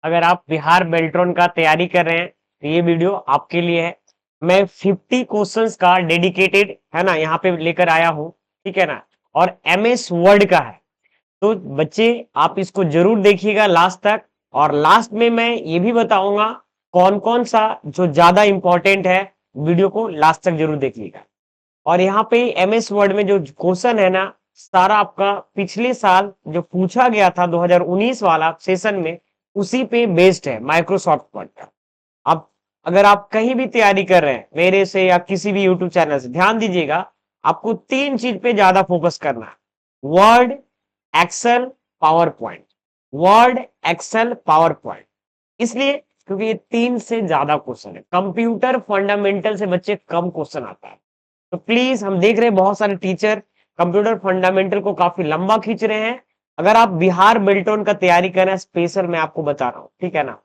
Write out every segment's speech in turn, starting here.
अगर आप बिहार बेल्ट्रॉन का तैयारी कर रहे हैं तो ये वीडियो आपके लिए है। मैं 50 क्वेश्चंस का डेडिकेटेड है ना यहाँ पे लेकर आया हूँ, ठीक है ना। और एमएस वर्ड का है, तो बच्चे आप इसको जरूर देखिएगा लास्ट तक। और लास्ट में मैं ये भी बताऊंगा कौन कौन सा जो ज्यादा इंपॉर्टेंट है, वीडियो को लास्ट तक जरूर देखिएगा। और यहाँ पे एमएस वर्ड में जो क्वेश्चन है ना, सारा आपका पिछले साल जो पूछा गया था 2019 वाला सेशन में, उसी पे बेस्ड है माइक्रोसॉफ्ट वर्ड का। अब अगर आप कहीं भी तैयारी कर रहे हैं मेरे से या किसी भी यूट्यूब चैनल से, ध्यान दीजिएगा, आपको तीन चीज पे ज्यादा फोकस करना है। Word, Excel, PowerPoint. Word, Excel, PowerPoint. इसलिए क्योंकि ये तीन से ज्यादा क्वेश्चन है। कंप्यूटर फंडामेंटल से बच्चे कम क्वेश्चन आता है, तो प्लीज, हम देख रहे हैं बहुत सारे टीचर कंप्यूटर फंडामेंटल को काफी लंबा खींच रहे हैं। अगर आप बिहार बेल्टोन का तैयारी कर रहे हैं, स्पेशल मैं आपको बता रहा हूं, ठीक है ना।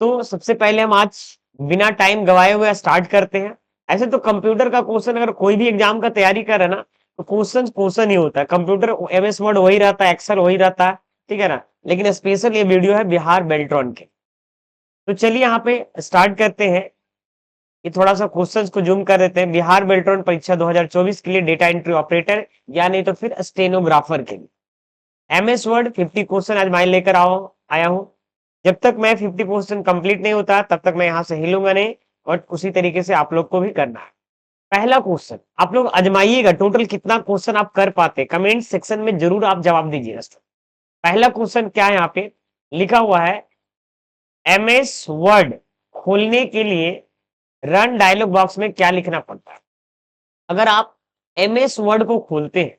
तो सबसे पहले हम आज बिना टाइम गवाए हुए स्टार्ट करते हैं। ऐसे तो कंप्यूटर का क्वेश्चन अगर कोई भी एग्जाम का तैयारी कर रहे हैं ना, तो क्वेश्चन क्वेश्चन ही होता है। कंप्यूटर एमएस वर्ड वही रहता है, एक्सेल वही रहता है, ठीक है ना। लेकिन स्पेशल ये वीडियो है बिहार बेल्ट्रॉन के। तो चलिए यहाँ पे स्टार्ट करते हैं। ये थोड़ा सा क्वेश्चंस को जूम कर देते हैं। बिहार बेल्ट्रॉन परीक्षा 2024 के लिए डेटा एंट्री ऑपरेटर या नहीं तो फिर स्टेनोग्राफर के लिए एमएस वर्ड 50 क्वेश्चन आज मैं लेकर आया हूं। जब तक मैं 50 क्वेश्चन कंप्लीट नहीं होता तब तक मैं यहां से हिलूंगा नहीं, और उसी तरीके से आप लोग को भी करना है। पहला क्वेश्चन आप लोग आजमाइएगा, टोटल कितना क्वेश्चन आप कर पाते, कमेंट सेक्शन में जरूर आप जवाब दीजिएगा। पहला क्वेश्चन क्या है, यहाँ पे लिखा हुआ है, एमएस वर्ड खोलने के लिए रन डायलॉग बॉक्स में क्या लिखना पड़ता है। अगर आप एमएस वर्ड को खोलते हैं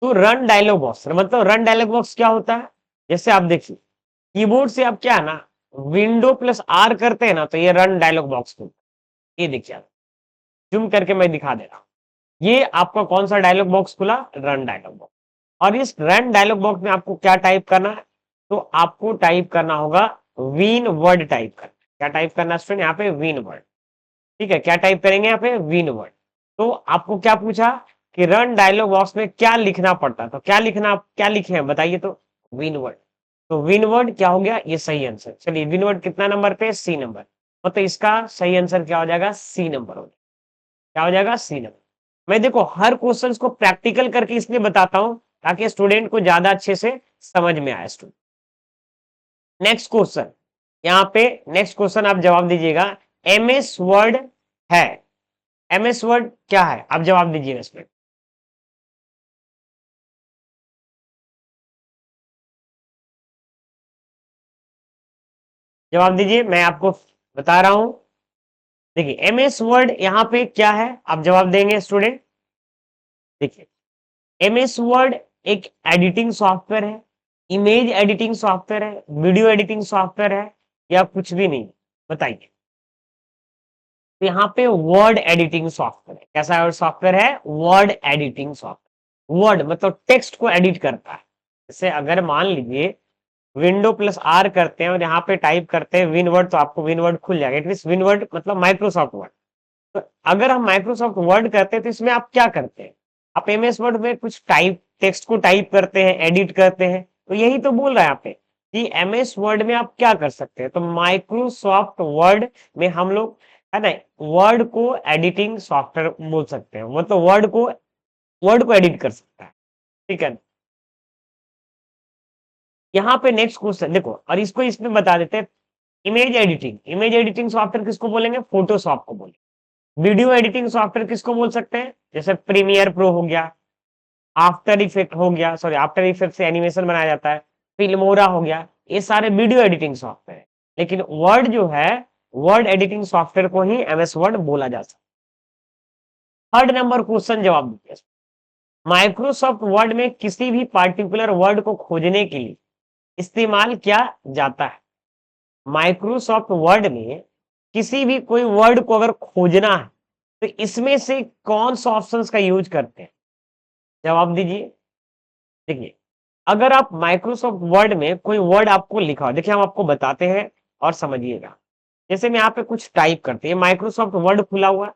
तो रन डायलॉग बॉक्स, मतलब रन डायलॉग बॉक्स क्या होता है, जैसे आप देखिए कीबोर्ड से आप क्या है ना, विंडो प्लस आर करते हैं ना, तो ये रन डायलॉग बॉक्स खुलता है। ये देखिए, जूम करके मैं दिखा दे रहा हूं। ये आपका कौन सा डायलॉग बॉक्स खुला, रन डायलॉग बॉक्स। और इस रन डायलॉग बॉक्स में आपको क्या टाइप करना है, तो आपको टाइप करना होगा विन वर्ड टाइप करना। क्या टाइप करना स्टूडेंट, यहाँ पे विन वर्ड, ठीक है। क्या टाइप करेंगे यहाँ पे, विन वर्ड। तो आपको क्या पूछा कि रन डायलॉग बॉक्स में क्या लिखना पड़ता है, तो क्या लिखना, क्या लिखे हैं बताइए, तो विन वर्ड। तो विन वर्ड क्या हो गया, ये सही आंसर। चलिए विन वर्ड कितना नंबर पे, सी नंबर। तो इसका सही आंसर क्या हो जाएगा, सी नंबर हो जाएगा। क्या हो जाएगा, सी नंबर। मैं देखो हर क्वेश्चन को प्रैक्टिकल करके इसलिए बताता हूं ताकि स्टूडेंट को ज्यादा अच्छे से समझ में आए। स्टूडेंट नेक्स्ट क्वेश्चन, यहाँ पे नेक्स्ट क्वेश्चन आप जवाब दीजिएगा। एमएस वर्ड है, एमएस वर्ड क्या है, आप जवाब दीजिएगा इसमें। जवाब दीजिए, मैं आपको बता रहा हूं। देखिए एमएस वर्ड यहाँ पे क्या है, आप जवाब देंगे स्टूडेंट। देखिए एमएस वर्ड एक एडिटिंग सॉफ्टवेयर है, इमेज एडिटिंग सॉफ्टवेयर है, वीडियो एडिटिंग सॉफ्टवेयर है, या कुछ भी नहीं, बताइए। तो यहाँ पे वर्ड एडिटिंग सॉफ्टवेयर है। कैसा सॉफ्टवेयर है, वर्ड एडिटिंग सॉफ्टवेयर। वर्ड मतलब टेक्स्ट को एडिट करता है। जैसे अगर मान लीजिए विंडो प्लस आर करते हैं और यहाँ पे टाइप करते हैं विन वर्ड, तो आपको विन वर्ड खुल जाएगा। इट मीन विन वर्ड मतलब माइक्रोसॉफ्ट वर्ड। तो अगर हम माइक्रोसॉफ्ट वर्ड करते हैं तो इसमें आप क्या करते हैं, आप एमएस वर्ड में कुछ टाइप, टेक्स्ट को टाइप करते हैं, एडिट करते हैं। तो यही तो बोल रहा है यहाँ पे कि एमएस वर्ड में आप क्या कर सकते हैं, तो माइक्रोसॉफ्ट वर्ड में हम लोग है ना, वर्ड को एडिटिंग सॉफ्टवेयर बोल सकते हैं, मतलब वर्ड को एडिट कर सकता है, ठीक है। यहाँ पे नेक्स्ट क्वेश्चन देखो, और इसको इसमें बता देते हैं। Image editing, image editing software किसको बोलेंगे, फोटोशॉप को बोलेंगे। वीडियो एडिटिंग सॉफ्टवेयर किसको बोल सकते हैं, जैसे प्रीमियर प्रो हो गया, आफ्टर इफेक्ट हो गया, सॉरी आफ्टर इफेक्ट से एनिमेशन बनाया जाता है, फिल्मोरा हो गया, ये सारे वीडियो एडिटिंग सॉफ्टवेयर है। लेकिन वर्ड जो है, वर्ड एडिटिंग सॉफ्टवेयर को ही एमएस वर्ड बोला जा सकता है। थर्ड नंबर क्वेश्चन जवाब दीजिए। माइक्रोसॉफ्ट वर्ड में किसी भी पार्टिकुलर वर्ड को खोजने के लिए इस्तेमाल किया जाता है। माइक्रोसॉफ्ट वर्ड में किसी भी कोई वर्ड को अगर खोजना है तो इसमें से कौन सा ऑप्शंस का यूज करते हैं, जवाब दीजिए। देखिए अगर आप माइक्रोसॉफ्ट वर्ड में कोई वर्ड आपको लिखा हो, देखिए हम आपको बताते हैं और समझिएगा। जैसे मैं यहाँ पे कुछ टाइप करते हैं, माइक्रोसॉफ्ट वर्ड खुला हुआ,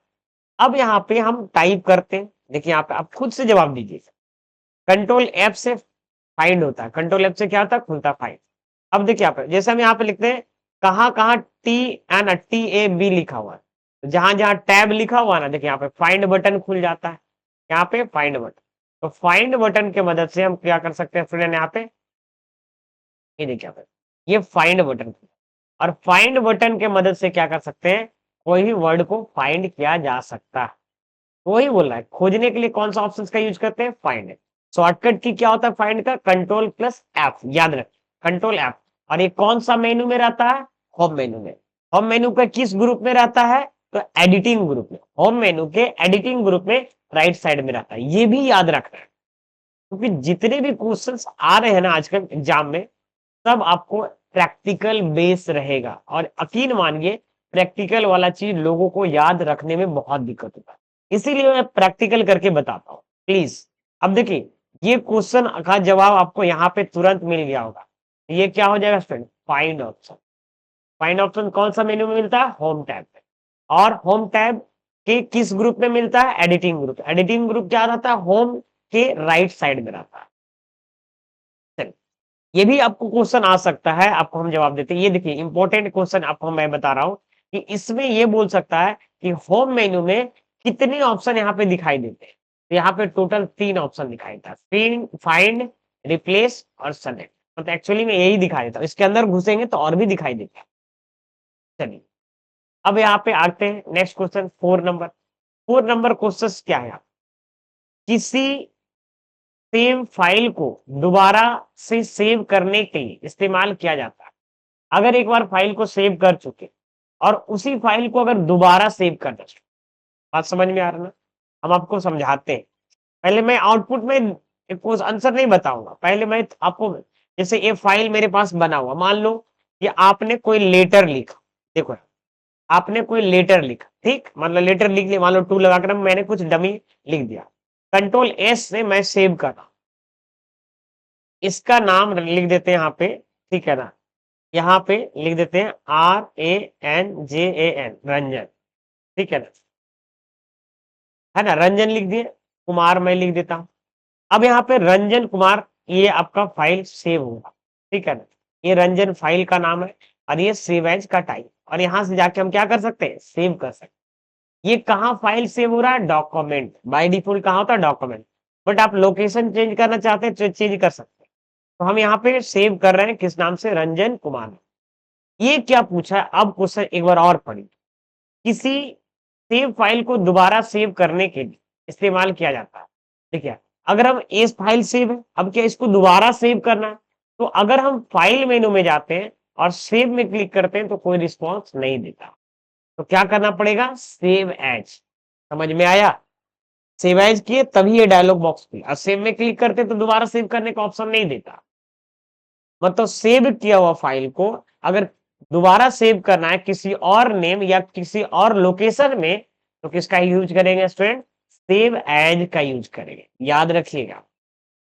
अब यहाँ पे हम टाइप करते हैं। देखिए यहाँ पे आप खुद से जवाब दीजिए। कंट्रोल एफ से फाइंड होता है, कंट्रोल एफ से क्या होता है, खुलता फाइंड। अब देखिए यहाँ पे, जैसे हम यहाँ पे लिखते हैं कहाँ कहाँ T N T A B लिखा हुआ है, तो जहां जहां टैब लिखा हुआ है ना, देखिए यहाँ पे फाइंड बटन खुल जाता है, यहाँ पे फाइंड बटन। तो फाइंड बटन के मदद से हम क्या कर सकते हैं फ्रेंड, यहाँ पे ये देखिए यहाँ पे, ये फाइंड बटन, और फाइंड बटन के मदद से क्या कर सकते हैं, कोई भी वर्ड को फाइंड किया जा सकता है। वही बोल रहा है, खोजने के लिए कौन सा ऑप्शन का यूज करते हैं, फाइंड। शॉर्टकट की क्या होता है फाइंड का, कंट्रोल प्लस एफ, याद रख, कंट्रोल एफ। और ये कौन सा मेनू में रहता है, होम मेनू में। होम मेनू का किस ग्रुप में रहता है, तो एडिटिंग ग्रुप में, होम मेनू के एडिटिंग ग्रुप में राइट साइड में रहता है, ये भी याद रखना है। क्योंकि जितने भी क्वेश्चंस आ रहे हैं ना आजकल एग्जाम में, सब आपको प्रैक्टिकल बेस रहेगा, और यकीन मानिए प्रैक्टिकल वाला चीज लोगों को याद रखने में बहुत दिक्कत होता है, इसीलिए मैं प्रैक्टिकल करके बताता हूँ प्लीज। अब देखिए, ये क्वेश्चन का जवाब आपको यहाँ पे तुरंत मिल गया होगा। ये क्या हो जाएगा student, find option. Find option कौन सा मेन्यू में मिलता है, होम टैब में। और होम टैब के किस ग्रुप में मिलता है, एडिटिंग ग्रुप। एडिटिंग ग्रुप क्या रहता है, होम के राइट साइड में रहता है। चलिए, ये भी आपको क्वेश्चन आ सकता है, आपको हम जवाब देते हैं। ये देखिए इंपॉर्टेंट क्वेश्चन आपको मैं बता रहा हूं कि इसमें ये बोल सकता है कि होम मेन्यू में कितने ऑप्शन यहाँ पे दिखाई देते हैं। तो यहाँ पे टोटल 3 ऑप्शन दिखाई देता है, फाइंड, फाइंड, रिप्लेस और सेलेक्ट। मतलब एक्चुअली में यही दिखाई देता है, इसके अंदर घुसेंगे तो और भी दिखाई देता है। चलिए, अब यहाँ पे आते हैं next question 4 number. 4 number question क्या है, किसी सेव फाइल को दोबारा से सेव करने के लिए इस्तेमाल किया जाता है। अगर एक बार फाइल को सेव कर चुके और उसी फाइल को अगर दोबारा सेव करना चाहे, बात समझ में आ रहा ना, हम आपको समझाते हैं। पहले मैं आउटपुट में आंसर नहीं बताऊंगा, पहले मैं आपको, जैसे ये फाइल मेरे पास बना हुआ, मान लो कि आपने कोई लेटर लिखा, देखो आपने कोई लेटर लिखा, ठीक, मतलब लेटर लिख लिया, मान लो 2 लगाकर मैंने कुछ डमी लिख दिया, कंट्रोल एस से मैं सेव कर रहा हूं, इसका नाम लिख देते हैं यहाँ पे, ठीक है ना, यहाँ पे लिख देते हैं RANJAN, रंजन, ठीक है ना, रंजन लिख दिए, कुमार मैं लिख देता हूं। अब यहाँ पे रंजन कुमार, ये आपका फाइल सेव होगा, ठीक है ना, ये रंजन फाइल का नाम है, और ये सेव एज का टाइप, और यहाँ से जाके हम क्या कर सकते हैं, सेव कर सकते हैं। ये कहाँ फाइल सेव हो रहा है, डॉक्यूमेंट, बाय डिफॉल्ट कहाँ होता है, डॉक्यूमेंट। बट आप लोकेशन चेंज करना चाहते हैं तो चेंज कर सकते हैं। तो हम यहाँ पे सेव कर रहे हैं किस नाम से, रंजन कुमार। ये क्या पूछा है, अब क्वेश्चन एक बार और पढ़िए। किसी सेव फाइल को दोबारा सेव करने के लिए इस्तेमाल किया जाता है। देखिए, अगर हम इस फाइल सेव है, अब क्या इसको दोबारा सेव करना है, तो अगर हम फाइल मेनू में जाते हैं और सेव में क्लिक करते हैं तो कोई रिस्पॉन्स नहीं देता, तो क्या करना पड़ेगा, सेव एज। समझ में आया, सेव एज किए तभी ये डायलॉग बॉक्स खुला, और सेव में क्लिक करते तो दोबारा सेव करने का ऑप्शन नहीं देता। मतलब सेव किया हुआ फाइल को अगर दोबारा सेव करना है किसी और नेम या किसी और लोकेशन में, तो किसका यूज करेंगे स्टूडेंट, सेव एज का यूज करेंगे, याद रखिएगा।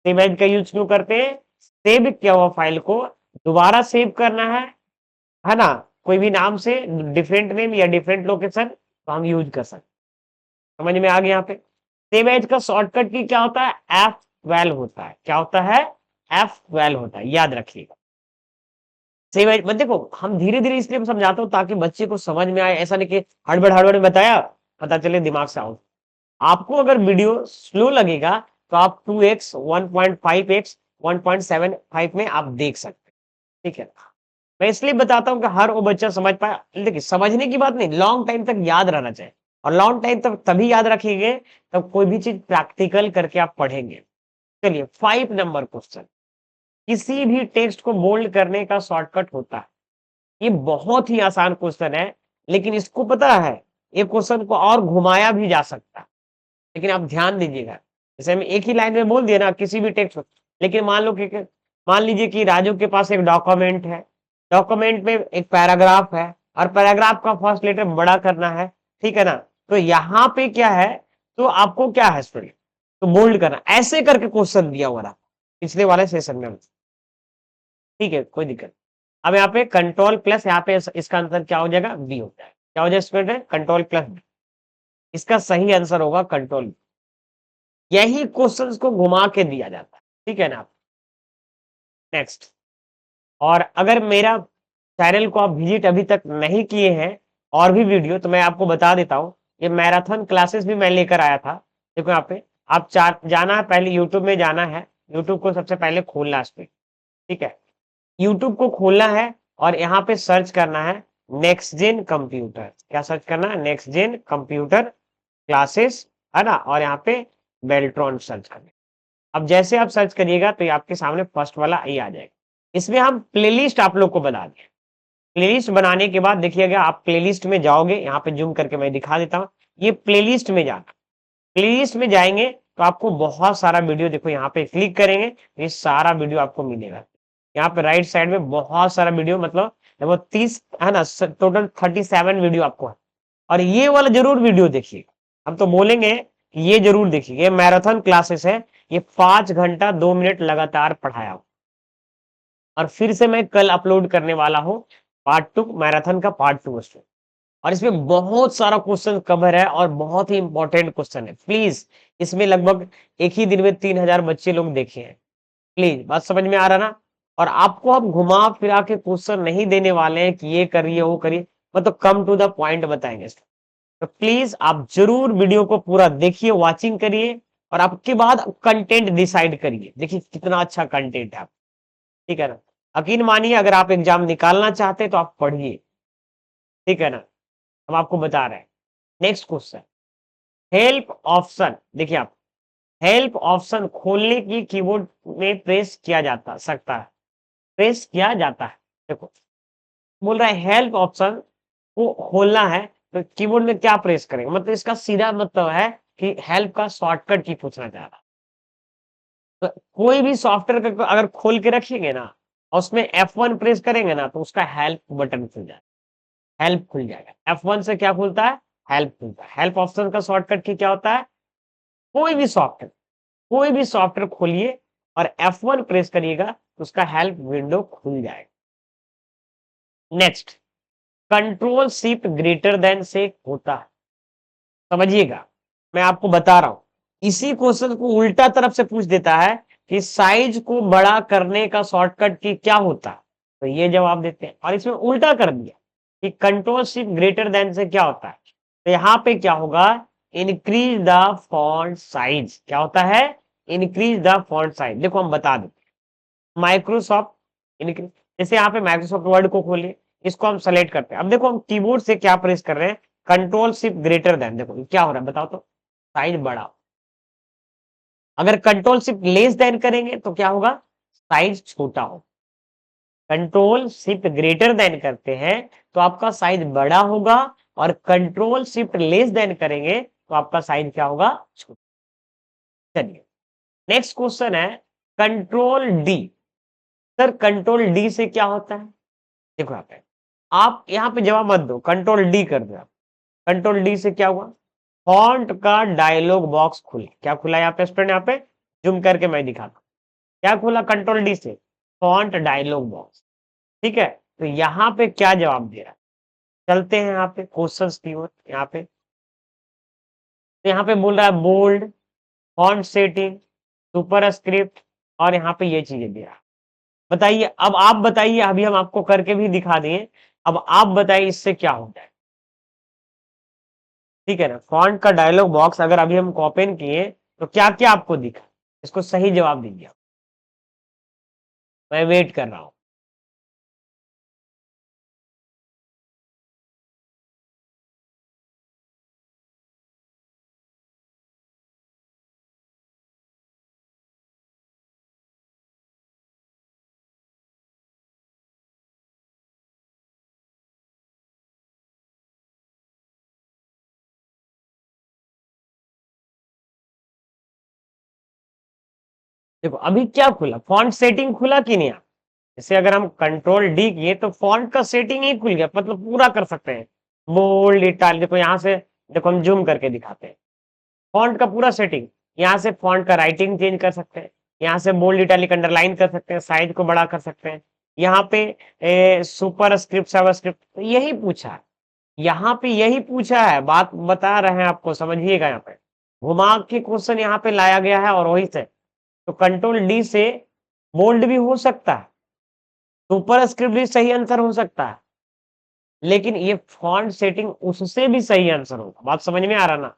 सेव एज का यूज क्यों करते हैं, सेव किया हुआ फाइल को दोबारा सेव करना है ना, कोई भी नाम से, डिफरेंट नेम या डिफरेंट लोकेशन, तो हम यूज कर सकते। समझ में आ गया, यहाँ पे सेव एज का शॉर्टकट की क्या होता है, F12 होता है, क्या होता है, F12 होता है, याद रखिएगा। सेव एज, बट देखो हम धीरे धीरे इसलिए मैं समझाता हूँ ताकि बच्चे को समझ में आए, ऐसा नहीं कि हड़बड़ हड़बड़ में बताया, पता चले दिमाग से आउट। आपको अगर वीडियो स्लो लगेगा तो आप 2x 1.5x 1.75 में आप देख सकते हैं, ठीक है। मैं इसलिए बताता हूँ कि हर वो बच्चा समझ पाए। देखिए समझने की बात नहीं, लॉन्ग टाइम तक याद रहना चाहिए, और लॉन्ग टाइम तक तभी याद रखेंगे तब कोई भी चीज प्रैक्टिकल करके आप पढ़ेंगे। चलिए 5 नंबर क्वेश्चन, किसी भी टेक्स्ट को बोल्ड करने का शॉर्टकट होता है। ये बहुत ही आसान क्वेश्चन है, लेकिन इसको पता है, ये क्वेश्चन को और घुमाया भी जा सकता है, लेकिन आप ध्यान दीजिएगा। जैसे हम एक ही लाइन में बोल दिए ना किसी भी टेक्स्ट को, लेकिन मान लो कि मान लीजिए कि राजू के पास एक डॉक्यूमेंट है, डॉक्यूमेंट में एक पैराग्राफ है, और पैराग्राफ का फर्स्ट लेटर बड़ा करना है, ठीक है ना, तो यहाँ पे क्या है, तो आपको क्या है स्टूडेंट, तो बोल्ड करना, ऐसे करके क्वेश्चन दिया हुआ रहा पिछले वाले सेशन में, ठीक है, कोई दिक्कत। अब यहाँ पे कंट्रोल प्लस, यहाँ पे इसका आंसर क्या हो जाएगा, बी होता है, क्या हो जाएगा स्टूडेंट, कंट्रोल प्लस। इसका सही आंसर होगा कंट्रोल। यही क्वेश्चंस को घुमा के दिया जाता है, ठीक है ना। नेक्स्ट, और अगर मेरा चैनल को आप विजिट अभी तक नहीं किए हैं और भी वीडियो, तो मैं आपको बता देता हूँ, ये मैराथन क्लासेस भी मैं लेकर आया था। देखो यहाँ पे आप चार जाना है, पहले यूट्यूब में जाना है, यूट्यूब को सबसे पहले खोलना है इस पे, ठीक है। यूट्यूब को खोलना है और यहाँ पे सर्च करना है नेक्स्ट जेन कंप्यूटर। क्या सर्च करना है? नेक्स्ट जेन कंप्यूटर क्लासेस, है ना, और यहाँ पे बेल्ट्रॉन सर्च करना है। अब जैसे आप सर्च करिएगा तो ये आपके सामने फर्स्ट वाला ये आ जाएगा। इसमें हम प्लेलिस्ट आप लोग को बता दें। प्लेलिस्ट बनाने के बाद देखिएगा, आप प्लेलिस्ट में जाओगे, यहाँ पे जूम करके मैं दिखा देता हूँ। ये प्लेलिस्ट में जाना, प्लेलिस्ट में जाएंगे तो आपको बहुत सारा वीडियो, देखो यहाँ पे क्लिक करेंगे तो ये सारा वीडियो आपको मिलेगा। यहाँ पे राइट साइड में बहुत सारा वीडियो, मतलब वो 30 है ना, टोटल 37 वीडियो आपको है। और ये वाला जरूर वीडियो देखिए, हम तो बोलेंगे कि ये जरूर देखिए। ये मैराथन क्लासेस है, ये 5 घंटा 2 मिनट लगातार पढ़ाया। और फिर से मैं कल अपलोड करने वाला हूँ पार्ट 2, मैराथन का पार्ट 2 उसमें। और इसमें बहुत सारा क्वेश्चन कवर है और बहुत ही इंपॉर्टेंट क्वेश्चन है। प्लीज, इसमें लगभग एक ही दिन में 3000 बच्चे लोग देखे हैं। प्लीज, बात समझ में आ रहा ना? और आपको हम घुमा फिरा के क्वेश्चन नहीं देने वाले हैं कि ये करिए वो करिए, मतलब कम टू द पॉइंट बताएंगे। तो प्लीज आप जरूर वीडियो को पूरा देखिए, वॉचिंग करिए, और आपके बाद कंटेंट डिसाइड करिए। देखिए कितना अच्छा कंटेंट है, ठीक है ना। यकीन मानिए, अगर आप एग्जाम निकालना चाहते हैं तो आप पढ़िए, ठीक है ना। हम आपको बता रहे हैं। Next question, help option. देखिए आप, हेल्प ऑप्शन खोलने की कीबोर्ड में प्रेस किया जाता सकता है, प्रेस किया जाता है। देखो बोल रहा है हेल्प ऑप्शन को खोलना है तो कीबोर्ड में क्या प्रेस करेंगे, मतलब इसका सीधा मतलब है कि हेल्प का शॉर्टकट की पूछना चाह रहा है। तो कोई भी सॉफ्टवेयर को अगर खोल के रखेंगे ना और उसमें F1 प्रेस करेंगे ना तो उसका हेल्प बटन खुल जाएगा, हेल्प खुल जाएगा। F1 से क्या खुलता है? हेल्प खुलता है। हेल्प ऑप्शन का शॉर्टकट की क्या होता है? कोई भी सॉफ्टवेयर, कोई भी सॉफ्टवेयर खोलिए और F1 प्रेस करिएगा तो उसका हेल्प विंडो खुल जाएगा। Next, control shift greater than से होता है। समझिएगा, मैं आपको बता रहा हूं, इसी क्वेश्चन को उल्टा तरफ से पूछ देता है कि साइज को बड़ा करने का शॉर्टकट की क्या होता है, तो ये जवाब देते हैं। और इसमें उल्टा कर दिया कि कंट्रोल शिफ्ट ग्रेटर देन से क्या होता है, तो यहां पे क्या होगा? Increase the font size. क्या होता है? Increase the font size. देखो हम बता देते हैं, माइक्रोसॉफ्ट इंक्रीज, जैसे यहाँ पे माइक्रोसॉफ्ट वर्ड को खोलिए, इसको हम सेलेक्ट करते हैं। अब देखो हम कीबोर्ड से क्या प्रेस कर रहे हैं? Control shift greater than. देखो क्या हो रहा है बताओ तो, साइज बड़ा। अगर कंट्रोल शिफ्ट लेस देन करेंगे तो क्या होगा? साइज छोटा हो। कंट्रोल शिफ्ट ग्रेटर देन करते हैं तो आपका साइज बड़ा होगा, और कंट्रोल शिफ्ट लेस देन करेंगे तो आपका साइज क्या होगा? छोटा। चलिए नेक्स्ट क्वेश्चन है control D. Sir control D से क्या होता है? देखो यहाँ पे, आप यहाँ पे जवाब मत दो, कंट्रोल डी कर दो। कंट्रोल डी से क्या हुआ? फॉन्ट का डायलॉग बॉक्स खुला। क्या खुला यहाँ पे स्टूडेंट? यहाँ पे जूम करके मैं दिखाता हूँ, क्या खुला कंट्रोल डी से? फॉन्ट डायलॉग बॉक्स, ठीक है। तो यहाँ पे क्या जवाब दे रहा है? चलते हैं यहाँ पे क्वेश्चन की ओर। यहाँ पे तो यहाँ पे बोल रहा है bold, font setting, superscript, और यहाँ पे ये चीजें दे रहा है। बताइए, अब आप बताइए, अभी हम आपको करके भी दिखा दिए, अब आप बताइए इससे क्या होता है, ठीक है ना। फॉन्ट का डायलॉग बॉक्स अगर अभी हम ओपन किए तो क्या क्या आपको दिखा? इसको सही जवाब दीजिए, मैं वेट कर रहा हूं। देखो अभी क्या खुला? फॉन्ट सेटिंग खुला कि नहीं? जैसे अगर हम कंट्रोल डी किए तो फॉन्ट का सेटिंग ही खुल गया, मतलब पूरा कर सकते हैं, बोल्ड इटालिक। देखो यहाँ से, देखो हम जूम करके दिखाते हैं, फॉन्ट का पूरा सेटिंग। यहाँ से फॉन्ट का राइटिंग चेंज कर सकते हैं, यहाँ से बोल्ड इटालिक अंडरलाइन कर सकते हैं, साइज को बड़ा कर सकते हैं। यहाँ पे सुपर स्क्रिप्ट सब स्क्रिप्ट, तो यही पूछा है, यहाँ पे यही पूछा है, बात बता रहे हैं आपको, समझिएगा। यहाँ पे घुमा के क्वेश्चन यहाँ पे लाया गया है, और वही से तो कंट्रोल डी से बोल्ड भी हो सकता है, सुपर स्क्रिप्ट भी सही आंसर हो सकता है, लेकिन ये फॉन्ट सेटिंग उससे भी सही आंसर होगा। बात समझ में आ रहा ना?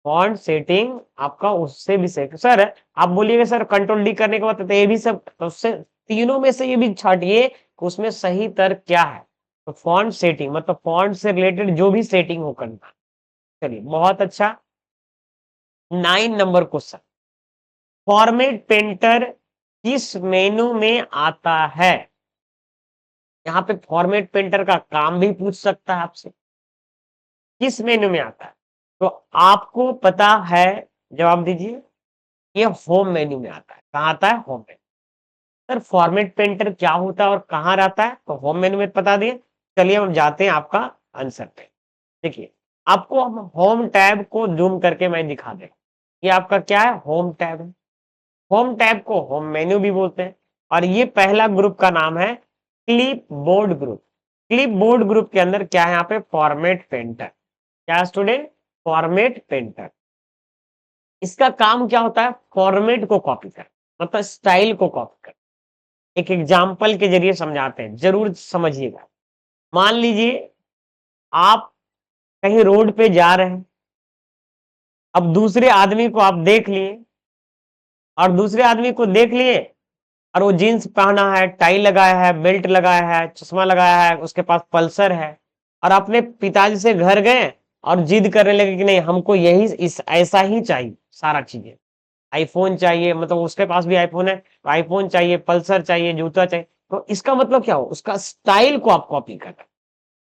फॉन्ट सेटिंग आपका उससे भी सही। सर आप बोलिएगा सर कंट्रोल डी करने के बाद तो ये भी सब, तो उससे तीनों में से ये भी छाटिए कि उसमें सही तर्क क्या है। तो फॉन्ट सेटिंग मतलब फॉन्ट से रिलेटेड जो भी सेटिंग हो करना। चलिए बहुत अच्छा। 9 नंबर क्वेश्चन, फॉर्मेट पेंटर किस मेनू में आता है? यहाँ पे फॉर्मेट पेंटर का काम भी पूछ सकता है आपसे, किस मेनू में आता है? तो आपको पता है, जवाब दीजिए। ये होम मेन्यू में आता है। कहाँ आता है? Home menu. Sir format painter क्या होता है और कहाँ रहता है? तो होम मेन्यू में बता दिए। चलिए हम जाते हैं आपका आंसर पे। देखिए आपको हम होम टैब को जूम करके मैं दिखा दे। ये आपका क्या है? होम टैब है। होम टैब को होम मेन्यू भी बोलते हैं। और ये पहला ग्रुप का नाम है clip board group. Clip board group के अंदर क्या है? यहाँ पे फॉर्मेट पेंटर। क्या स्टूडेंट? Format painter. इसका काम क्या होता है? फॉर्मेट को कॉपी कर, मतलब स्टाइल को कॉपी कर। एक एग्जाम्पल के जरिए समझाते हैं, जरूर समझिएगा। मान लीजिए आप कहीं रोड पे जा रहे हैं, अब दूसरे आदमी को आप देख लिए, और दूसरे आदमी को देख लिए और वो जीन्स पहना है, टाई लगाया है, बेल्ट लगाया है, चश्मा लगाया है, उसके पास पल्सर है, और अपने पिताजी से घर गए और जिद करने लगे कि नहीं हमको यही इस ऐसा ही चाहिए, सारा चीजें आईफोन चाहिए, मतलब उसके पास भी आईफोन है तो आईफोन चाहिए, पल्सर चाहिए, जूता चाहिए। तो इसका मतलब क्या हो? उसका स्टाइल को आप कॉपी कर रहे हैं।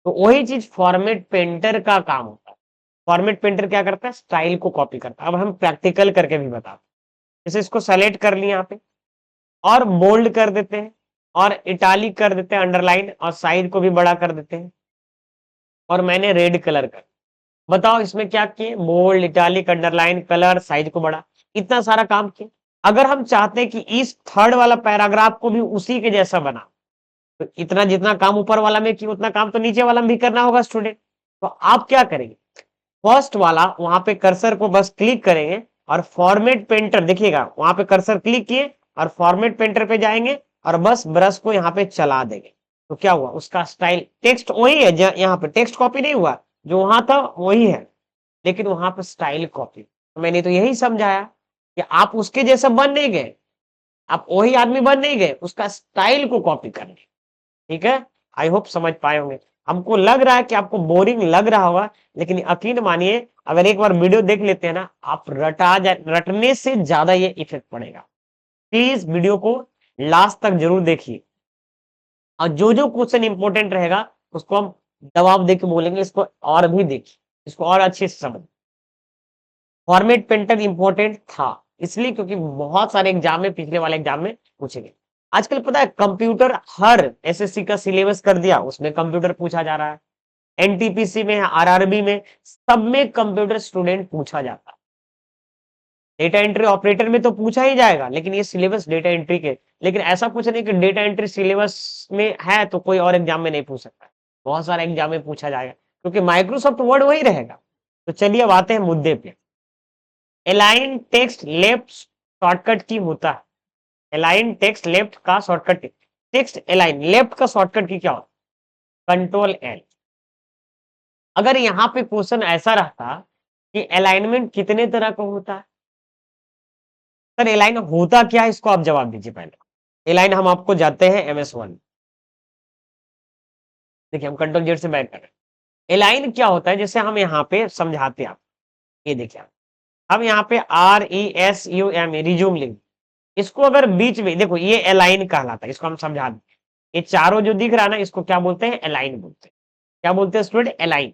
तो वही चीज फॉर्मेट पेंटर का काम होता है। फॉर्मेट पेंटर क्या करता है? स्टाइल को कॉपी करता है। अब हम प्रैक्टिकल करके भी बताते हैं। जैसे इसको सेलेक्ट कर लिया यहाँ पे, और बोल्ड कर देते हैं, और इटालिक कर देते हैं, अंडरलाइन, और साइज को भी बड़ा कर देते हैं, और मैंने रेड कलर कर। बताओ इसमें क्या किए? Bold, italic, underline, colour, size को बड़ा, इतना सारा काम किए। अगर हम चाहते हैं कि इस थर्ड वाला पैराग्राफ को भी उसी के जैसा बना, तो इतना जितना काम ऊपर वाला में किया उतना काम तो नीचे वाला में भी करना होगा स्टूडेंट। तो आप क्या करेंगे? फर्स्ट वाला वहां पे कर्सर को बस क्लिक करेंगे, और फॉर्मेट पेंटर देखिएगा, वहां पे कर्सर क्लिक किए और फॉर्मेट पेंटर पे जाएंगे, और बस ब्रश को यहाँ पे चला देंगे। तो क्या हुआ? उसका स्टाइल, टेक्स्ट वही है, यहाँ पे टेक्स्ट कॉपी नहीं हुआ, जो वहां था वही है, लेकिन वहां पे स्टाइल कॉपी। तो मैंने तो यही समझाया कि आप उसके जैसा बन नहीं गए, आप वही आदमी बन नहीं गए, उसका स्टाइल को कॉपी करने। ठीक है, आई होप समझ पाए होंगे। हमको लग रहा है कि आपको बोरिंग लग रहा होगा, लेकिन यकीन मानिए अगर एक बार वीडियो देख लेते हैं ना, आप रटने से ज्यादा ये इफेक्ट पड़ेगा। प्लीज वीडियो को लास्ट तक जरूर देखिए, और जो जो क्वेश्चन इंपॉर्टेंट रहेगा उसको हम जवाब देके बोलेंगे, इसको और भी देखिए, इसको और अच्छे से समझ। फॉर्मेट पेंटर इंपॉर्टेंट था इसलिए क्योंकि बहुत सारे एग्जाम में, पिछले वाले एग्जाम में पूछे गए। आजकल पता है कंप्यूटर हर एसएससी का सिलेबस कर दिया, उसमें कंप्यूटर पूछा जा रहा है। एनटीपीसी में, आरआरबी में, सब में कंप्यूटर स्टूडेंट पूछा जाता है। डेटा एंट्री ऑपरेटर में तो पूछा ही जाएगा, लेकिन ये सिलेबस डेटा एंट्री के, लेकिन ऐसा कुछ नहीं कि डेटा एंट्री सिलेबस में है तो कोई और एग्जाम में नहीं पूछ सकता। बहुत सारे एग्जाम में पूछा जाएगा, क्योंकि माइक्रोसॉफ्ट वर्ड वही रहेगा। तो चलिए अब आते हैं मुद्दे पे। अलाइन टेक्स्ट लेफ्ट शॉर्टकट की होता है। अलाइन टेक्स्ट लेफ्ट का शॉर्टकट, टेक्स्ट अलाइन लेफ्ट का शॉर्टकट की क्या होता है? Control L. अगर यहाँ पे क्वेश्चन ऐसा रहता कि अलाइनमेंट कितने तरह का होता है, सर अलाइन होता क्या है, इसको आप जवाब दीजिए पहले। अलाइन हम आपको जाते हैं MS1, देखिए हम कंट्रोल जेड से बैक कर रहे हैं। अलाइन क्या होता है, जैसे हम यहाँ पे समझाते हैं आप, ये देखिए हम यहाँ पे RESUME रिज्यूम लिंक, इसको अगर बीच में देखो, ये अलाइन कहलाता है, इसको हम समझा दें। ये चारों जो दिख रहा है ना, इसको क्या बोलते हैं? अलाइन बोलते हैं। क्या बोलते हैं स्टूडेंट? अलाइन।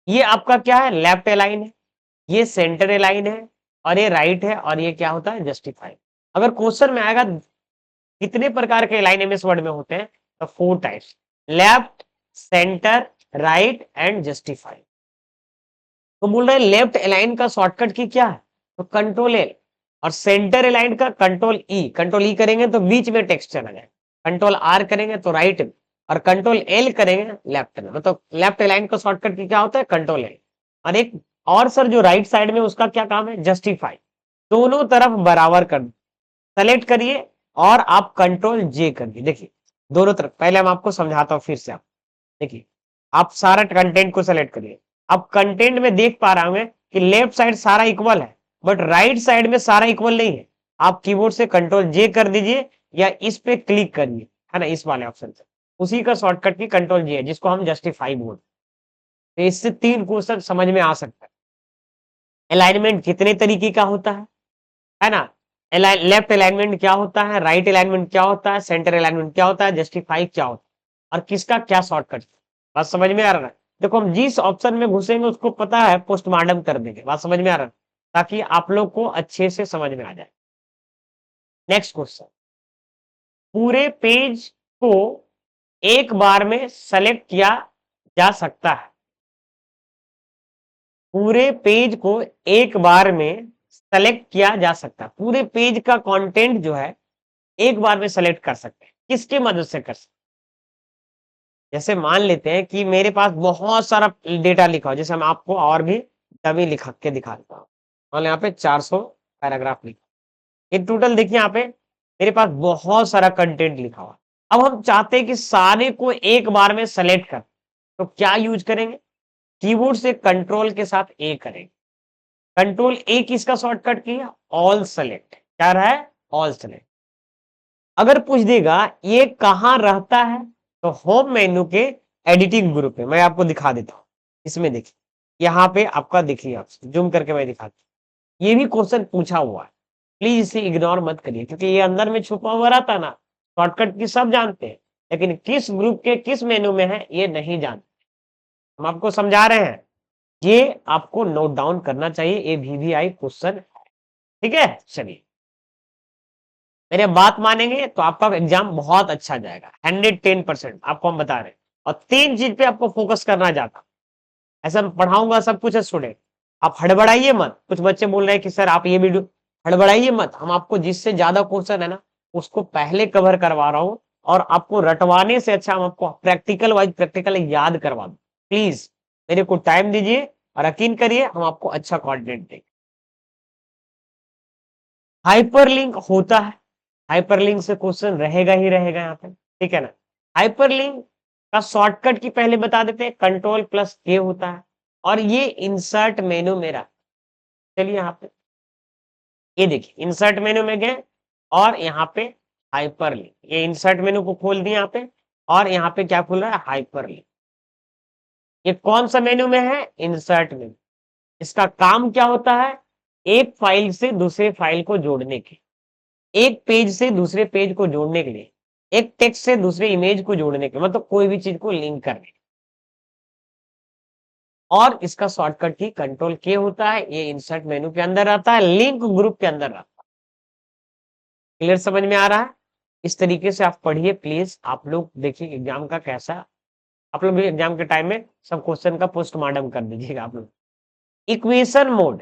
ये आपका क्या है? लेफ्ट अलाइन है, ये सेंटर अलाइन है, और ये राइट है, और ये क्या होता है? जस्टिफाई। अगर क्वेश्चन में आएगा कितने प्रकार के अलाइन एमएस वर्ड में होते हैं, तो 4 types, left, centre, right and justify. तो बोल रहे हैं लेफ्ट अलाइन का शॉर्टकट की क्या है? तो कंट्रोल एल, और सेंटर अलाइन का कंट्रोल ई। कंट्रोल ई करेंगे तो बीच में टेक्स्ट चला जाए, कंट्रोल आर करेंगे तो राइट में, और कंट्रोल एल करेंगे लेफ्ट में। मतलब लेफ्ट अलाइन का शॉर्टकट की क्या होता है? Control L. और एक और सर जो राइट साइड में, उसका क्या काम है? जस्टिफाई। दोनों तरफ बराबर कर सेलेक्ट करिए, और आप कंट्रोल जे कर दिए। देखिए दोनों तरफ, पहले हम आपको समझाता हूँ फिर से। आप देखिए, आप सारा कंटेंट को सेलेक्ट करिए। अब कंटेंट में देख पा रहा हूं मैं कि लेफ्ट साइड सारा इक्वल है, बट राइट साइड में सारा इक्वल नहीं है। आप कीबोर्ड से कंट्रोल जे कर दीजिए या इस पे क्लिक करिए, है ना, इस वाले ऑप्शन से। उसी का शॉर्टकट की कंट्रोल जे है, जिसको हम जस्टिफाई बोलते हैं। तो इससे 3 क्वेश्चन समझ में आ सकता है। अलाइनमेंट कितने तरीके का होता है ना? लेफ्ट अलाइनमेंट क्या होता है, राइट अलाइनमेंट क्या होता है, सेंटर अलाइनमेंट क्या होता है, जस्टिफाई क्या होता है, और किसका क्या शॉर्टकट। बात समझ में आ रहा है? देखो, हम जिस ऑप्शन में घुसेंगे उसको पता है पोस्टमार्टम कर देंगे। बात समझ में आ रहा है? ताकि आप लोग को अच्छे से समझ में आ जाए। नेक्स्ट क्वेश्चन, पूरे पेज को एक बार में सेलेक्ट किया जा सकता है। पूरे पेज को एक बार में सेलेक्ट किया जा सकता है। पूरे पेज का कंटेंट जो है एक बार में सेलेक्ट कर सकते हैं। किसके मदद से कर सकते हैं? जैसे मान लेते हैं कि मेरे पास बहुत सारा डेटा लिखा हो, जैसे हम आपको और भी डमी लिखा के दिखा देता हूँ। और यहाँ पे 400 पैराग्राफ लिखा, ये टोटल देखिए यहाँ पे मेरे पास बहुत सारा कंटेंट लिखा हुआ। अब हम चाहते हैं कि सारे को एक बार में सेलेक्ट कर, तो क्या यूज करेंगे? कीबोर्ड से कंट्रोल के साथ ए करेंगे। कंट्रोल ए किसका शॉर्टकट किया? All select. क्या रहा है? All select. अगर पूछ देगा ये कहां रहता है, तो होम मेन्यू के एडिटिंग ग्रुप में। मैं आपको दिखा देता हूं, इसमें देखिए, यहाँ पे आपका दिखिए, आप जूम करके मैं दिखाता हूं। ये भी क्वेश्चन पूछा हुआ है, प्लीज इसे इग्नोर मत करिए, क्योंकि ये अंदर में छुपा हुआ रहता ना। शॉर्टकट की सब जानते हैं, लेकिन किस ग्रुप के किस मेनू में है ये नहीं जानते। हम आपको समझा रहे हैं, ये आपको नोट डाउन करना चाहिए, ये वीवीआई क्वेश्चन। ठीक है, चलिए, मेरे बात मानेंगे तो आपका एग्जाम बहुत अच्छा जाएगा। 110% आपको हम बता रहे हैं। और 3 चीज पे आपको फोकस करना चाहता हूं। ऐसा मैं पढ़ाऊंगा सब कुछ है स्टूडेंट, आप हड़बड़ाइए मत। कुछ बच्चे बोल रहे हैं कि सर आप ये वीडियो, हड़बड़ाइए मत। हम आपको जिससे ज्यादा क्वेश्चन है ना, उसको पहले कवर करवा रहा हूं, और आपको रटवाने से अच्छा हम आपको प्रैक्टिकल वाइज प्रैक्टिकल याद करवा दूं। प्लीज मेरे को टाइम दीजिए, और यकीन करिए हम आपको अच्छा कंटेंट देंगे। हाइपरलिंक होता है, हाइपरलिंक से क्वेश्चन रहेगा ही रहेगा यहाँ पे, ठीक है ना। हाइपरलिंक का शॉर्टकट की पहले बता देते हैं, कंट्रोल प्लस के होता है, और ये इंसर्ट मेनू मेरा। चलिए यहाँ पे ये देखिए, इंसर्ट मेनू में गए और यहाँ पे हाइपरलिंक, ये इंसर्ट मेनू को खोल दिया यहाँ पे, और यहाँ पे क्या खुल रहा है? हाइपरलिंक। ये कौन सा मेनू में है? इंसर्ट मेनू। इसका काम क्या होता है? एक फाइल से दूसरे फाइल को जोड़ने के, एक पेज से दूसरे पेज को जोड़ने के लिए, एक टेक्स्ट से दूसरे इमेज को जोड़ने के, मतलब कोई भी चीज को लिंक करने। और इसका शॉर्टकट की कंट्रोल के होता है। ये इंसर्ट मेनू के अंदर आता है, लिंक ग्रुप के अंदर आता है। क्लियर, समझ में आ रहा है? इस तरीके से आप पढ़िए प्लीज। आप लोग देखिए एग्जाम का कैसा, आप लोग भी एग्जाम के टाइम में सब क्वेश्चन का पोस्टमार्टम कर दीजिएगा आप लोग। इक्वेशन मोड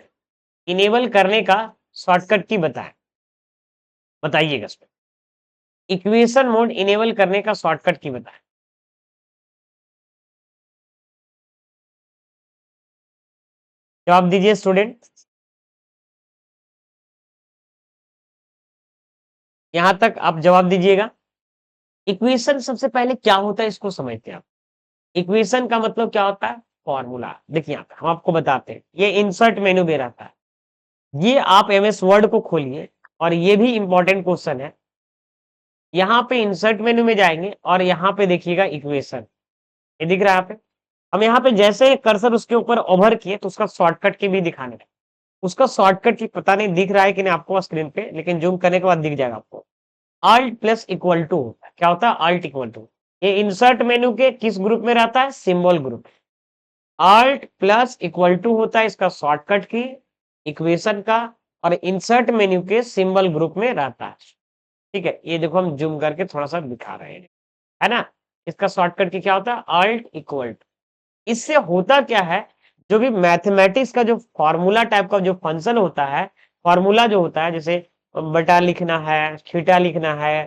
इनेबल करने का शॉर्टकट की बताइएगा इसमें। इक्वेशन मोड इनेबल करने का शॉर्टकट की बताएं। जवाब दीजिए स्टूडेंट, यहां तक आप जवाब दीजिएगा। इक्वेशन सबसे पहले क्या होता है इसको समझते हैं आप। इक्वेशन का मतलब क्या होता है? फॉर्मूला। देखिए यहाँ पे हम आपको बताते हैं, ये इंसर्ट मेनू में रहता है। ये आप एमएस वर्ड को खोलिए, और ये भी इंपॉर्टेंट क्वेश्चन है। यहाँ पे इंसर्ट मेनू में जाएंगे और यहाँ पे देखिएगा इक्वेशन, ये दिख रहा है यहाँ पे। हम यहाँ पे जैसे कर्सर उसके ऊपर ओवर किए तो उसका शॉर्टकट की भी दिखाने लगे। उसका शॉर्टकट की पता नहीं दिख रहा है कि नहीं आपको स्क्रीन पे, लेकिन जूम करने के बाद दिख जाएगा आपको। अल्ट प्लस इक्वल टू होता है। क्या होता है? Alt equal to. ये इंसर्ट मेनू के किस ग्रुप में रहता है? Symbol group. Alt plus equal to होता है इसका शॉर्टकट की, इक्वेशन का, और इंसर्ट मेन्यू के सिंबल ग्रुप में रहता है। ठीक है, ये देखो हम जूम करके थोड़ा सा दिखा रहे हैं, है ना। इसका शॉर्टकट की क्या होता है? Alt equal to. इससे होता क्या है, जो भी मैथमेटिक्स का जो फॉर्मूला टाइप का जो फंक्शन होता है, फॉर्मूला जो होता है, जैसे बटा लिखना है, थीटा लिखना है,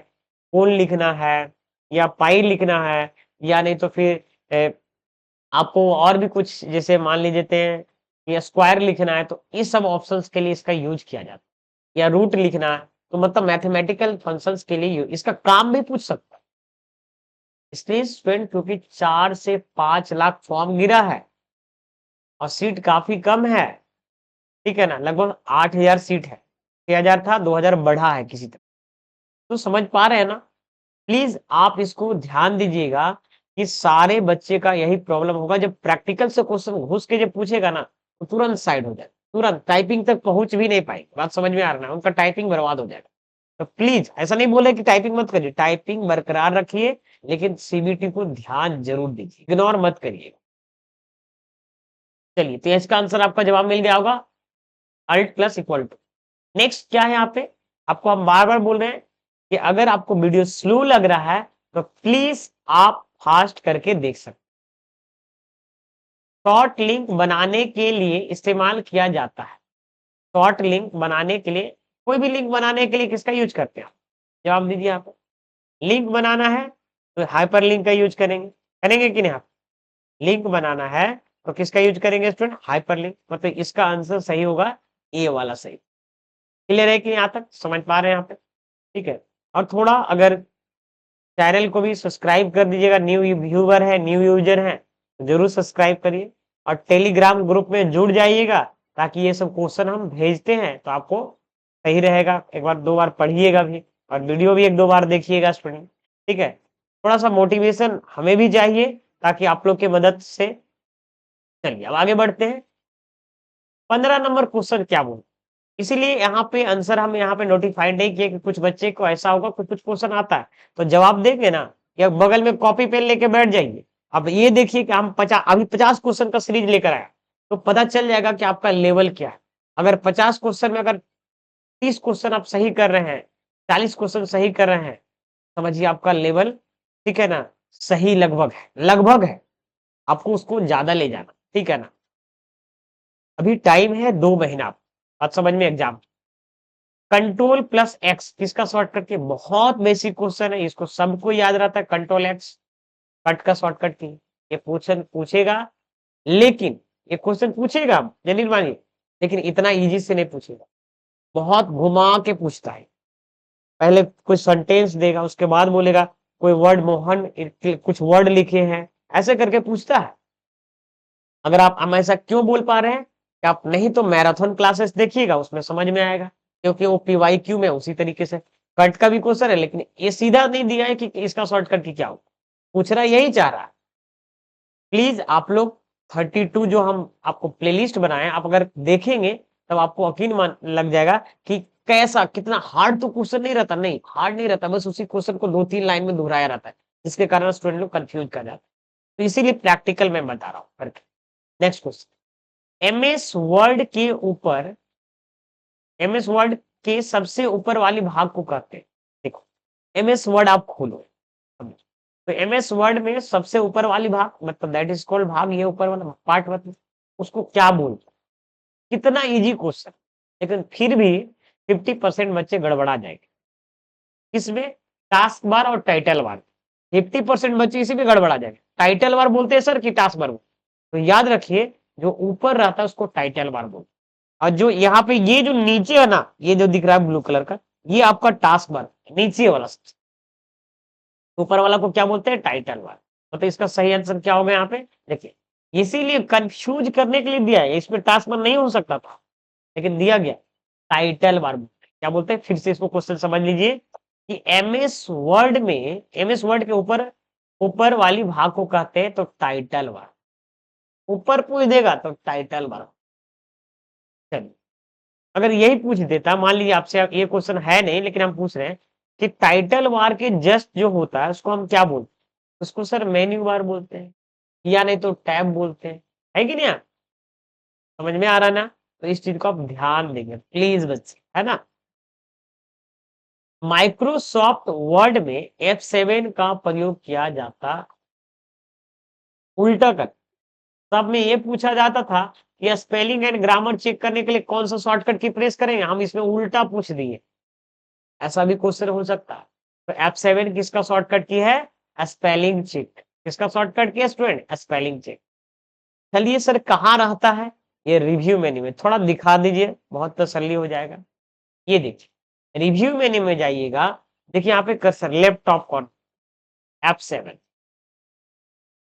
कोण लिखना है, या पाई लिखना है, या नहीं तो फिर आपको और भी कुछ, जैसे मान लीजिए ये स्क्वायर लिखना है, तो इस सब ऑप्शंस के लिए इसका यूज किया जाता है। या रूट लिखना है, तो मतलब मैथमेटिकल फंक्शंस के लिए इसका काम भी पूछ सकता है। इसलिए स्टूडेंट क्योंकि 4 से 5 लाख फॉर्म गिरा है और सीट काफी कम है, ठीक है ना, लगभग 8,000 सीट है। 6,000 था, 2,000 बढ़ा है किसी तरह। तो समझ पा रहे हैं ना? प्लीज आप इसको ध्यान दीजिएगा कि सारे बच्चे का यही प्रॉब्लम होगा, जब प्रैक्टिकल से क्वेश्चन घुस के जब पूछेगा ना तो तुरंत साइड हो जाए, तुरंत टाइपिंग तक पहुंच भी नहीं पाएंगे। बात समझ में आ रहा है ना? उनका टाइपिंग बर्बाद हो जाएगा। तो प्लीज ऐसा नहीं बोले कि टाइपिंग मत करिए, टाइपिंग बरकरार रखिए, लेकिन सीबीटी को ध्यान जरूर दीजिए, इग्नोर मत करिए। चलिए, तो इसका आंसर आपका जवाब मिल गया होगा, Alt plus equal to. Next क्या है यहाँ पे, आपको हम बार बार बोल रहे हैं कि अगर आपको वीडियो स्लो लग रहा है तो प्लीज आप फास्ट करके देख सकते। शॉर्ट लिंक बनाने के लिए इस्तेमाल किया जाता है। शॉर्ट लिंक बनाने के लिए, कोई भी लिंक बनाने के लिए किसका यूज करते हैं? जवाब दीजिए आप। लिंक बनाना है तो हाइपर लिंक का यूज करेंगे, करेंगे कि नहीं आप? लिंक बनाना है तो किसका यूज करेंगे स्टूडेंट? Hyper link. मतलब इसका आंसर सही होगा, ए वाला सही। क्लियर है कि यहाँ तक समझ पा रहे हैं यहाँ पे? ठीक है। और थोड़ा अगर चैनल को भी सब्सक्राइब कर दीजिएगा, न्यू व्यूवर है, न्यू यूजर है तो जरूर सब्सक्राइब करिए और टेलीग्राम ग्रुप में जुड़ जाइएगा, ताकि ये सब क्वेश्चन हम भेजते हैं तो आपको सही रहेगा। एक बार 2 बार पढ़िएगा भी और वीडियो भी 1-2 बार देखिएगा स्टूडेंट, ठीक है। थोड़ा सा मोटिवेशन हमें भी चाहिए ताकि आप लोग की मदद से। चलिए अब आगे बढ़ते हैं। 15 नंबर क्वेश्चन क्या बोल, इसीलिए यहाँ पे आंसर हम यहाँ पे नोटिफाइड नहीं किए कि कुछ बच्चे को ऐसा होगा, कुछ कुछ क्वेश्चन आता है तो जवाब देंगे ना, या बगल में कॉपी पेन लेके बैठ जाइए। अब ये देखिए कि हम 50 क्वेश्चन का सीरीज लेकर आया, तो पता चल जाएगा कि आपका लेवल क्या है। अगर 50 क्वेश्चन में अगर 30 क्वेश्चन आप सही कर रहे हैं, 40 क्वेश्चन सही कर रहे हैं, समझिए आपका लेवल, ठीक है ना, सही लगभग है, लगभग है। आपको उसको ज्यादा ले जाना, ठीक है ना। अभी टाइम है 2 महीना, बात समझ में? एग्जाम कंट्रोल प्लस एक्स किसका शॉर्टकट की, बहुत बेसिक क्वेश्चन है, इसको सबको याद रहता है। कंट्रोल एक्स कट का शॉर्टकट की, ये क्वेश्चन पूछेगा, लेकिन ये क्वेश्चन पूछेगा जलील मानिए, लेकिन इतना इजी से नहीं पूछेगा, बहुत घुमा के पूछता है। पहले कोई सेंटेंस देगा, उसके बाद बोलेगा कोई वर्ड, मोहन कुछ वर्ड लिखे हैं, ऐसे करके पूछता है। अगर आप हम ऐसा क्यों बोल पा रहे हैं कि आप नहीं तो मैराथन क्लासेस देखिएगा, उसमें समझ में आएगा, क्योंकि वो पीवाईक्यू में उसी तरीके से कट का भी क्वेश्चन है, लेकिन ये सीधा नहीं दिया है कि इसका शॉर्टकट की क्या हो, पूछ रहा यही चाह रहा है। प्लीज आप लोग 32 जो हम आपको प्लेलिस्ट बनाए, आप अगर देखेंगे तब आपको यकीन मान लग जाएगा कि कैसा, कितना हार्ड तो क्वेश्चन नहीं रहता, नहीं हार्ड नहीं रहता, बस उसी क्वेश्चन को 2-3 लाइन में दोहराया रहता है, जिसके कारण स्टूडेंट लोग कंफ्यूज कर जाते हैं। तो इसीलिए प्रैक्टिकल में बता रहा हूँ करके। नेक्स्ट क्वेश्चन, एमएस वर्ड के ऊपर, एमएस वर्ड के सबसे ऊपर वाली भाग को कहते हैं, देखो एमएस वर्ड आप खोलो, तो एमएस वर्ड में सबसे ऊपर वाली भाग मतलब दैट इज कॉल्ड भाग, ये ऊपर वाला पार्ट मतलब उसको क्या बोलते हैं? कितना इजी क्वेश्चन, लेकिन फिर भी 50% बच्चे गड़बड़ा जाएंगे। किसमें? टास्क बार और टाइटल बार। 50% बच्चे इसी में गड़बड़ा जाएंगे। टाइटल बार बोलते हैं सर कि टास्क बार? तो याद रखिए, जो ऊपर रहता है उसको टाइटल बार बोलते हैं, और जो यहाँ पे ये जो नीचे है ना, ये जो दिख रहा है ब्लू कलर का, ये आपका टास्क बार, नीचे वाला। ऊपर वाला को क्या बोलते हैं? Title bar. तो इसका सही आंसर क्या होगा यहाँ पे? देखिए, इसीलिए कंफ्यूज करने के लिए दिया है, इसमें टास्क बार नहीं हो सकता था, लेकिन दिया गया टाइटल बार। क्या बोलते हैं? फिर से इसको क्वेश्चन समझ लीजिए कि एमएस वर्ड में, एमएस वर्ड के ऊपर, ऊपर वाली भाग को कहते हैं तो टाइटल बार। ऊपर पूछ देगा तो टाइटल बार। चलिए, अगर यही पूछ देता, मान लीजिए आपसे ये क्वेश्चन है नहीं लेकिन हम पूछ रहे हैं कि टाइटल बार के जस्ट जो होता है उसको हम क्या बोलते हैं? उसको सर मेन्यू बार बोलते हैं, या नहीं तो टैब बोलते हैं, है कि नहीं? समझ में आ रहा ना? तो इस चीज को आप ध्यान देंगे प्लीज बच्चे, है ना। माइक्रोसॉफ्ट वर्ड में F7 का प्रयोग किया जाता, उल्टा कर, सब में ये पूछा जाता था कि स्पेलिंग एंड ग्रामर चेक करने के लिए कौन सा शॉर्टकट की प्रेस करेंगे, हम इसमें उल्टा पूछ दिए। ऐसा भी क्वेश्चन हो सकता है। तो F7 किसका शॉर्टकट की है? Spelling check. किसका शॉर्टकट की है स्टूडेंट? Spelling check. चलिए सर कहाँ रहता है? ये रिव्यू मेन्यू में, थोड़ा दिखा दीजिए, बहुत तसल्ली हो जाएगा। ये देखिए, रिव्यू मेन्यू में जाइएगा, देखिए यहाँ पे cursor left top corner F7,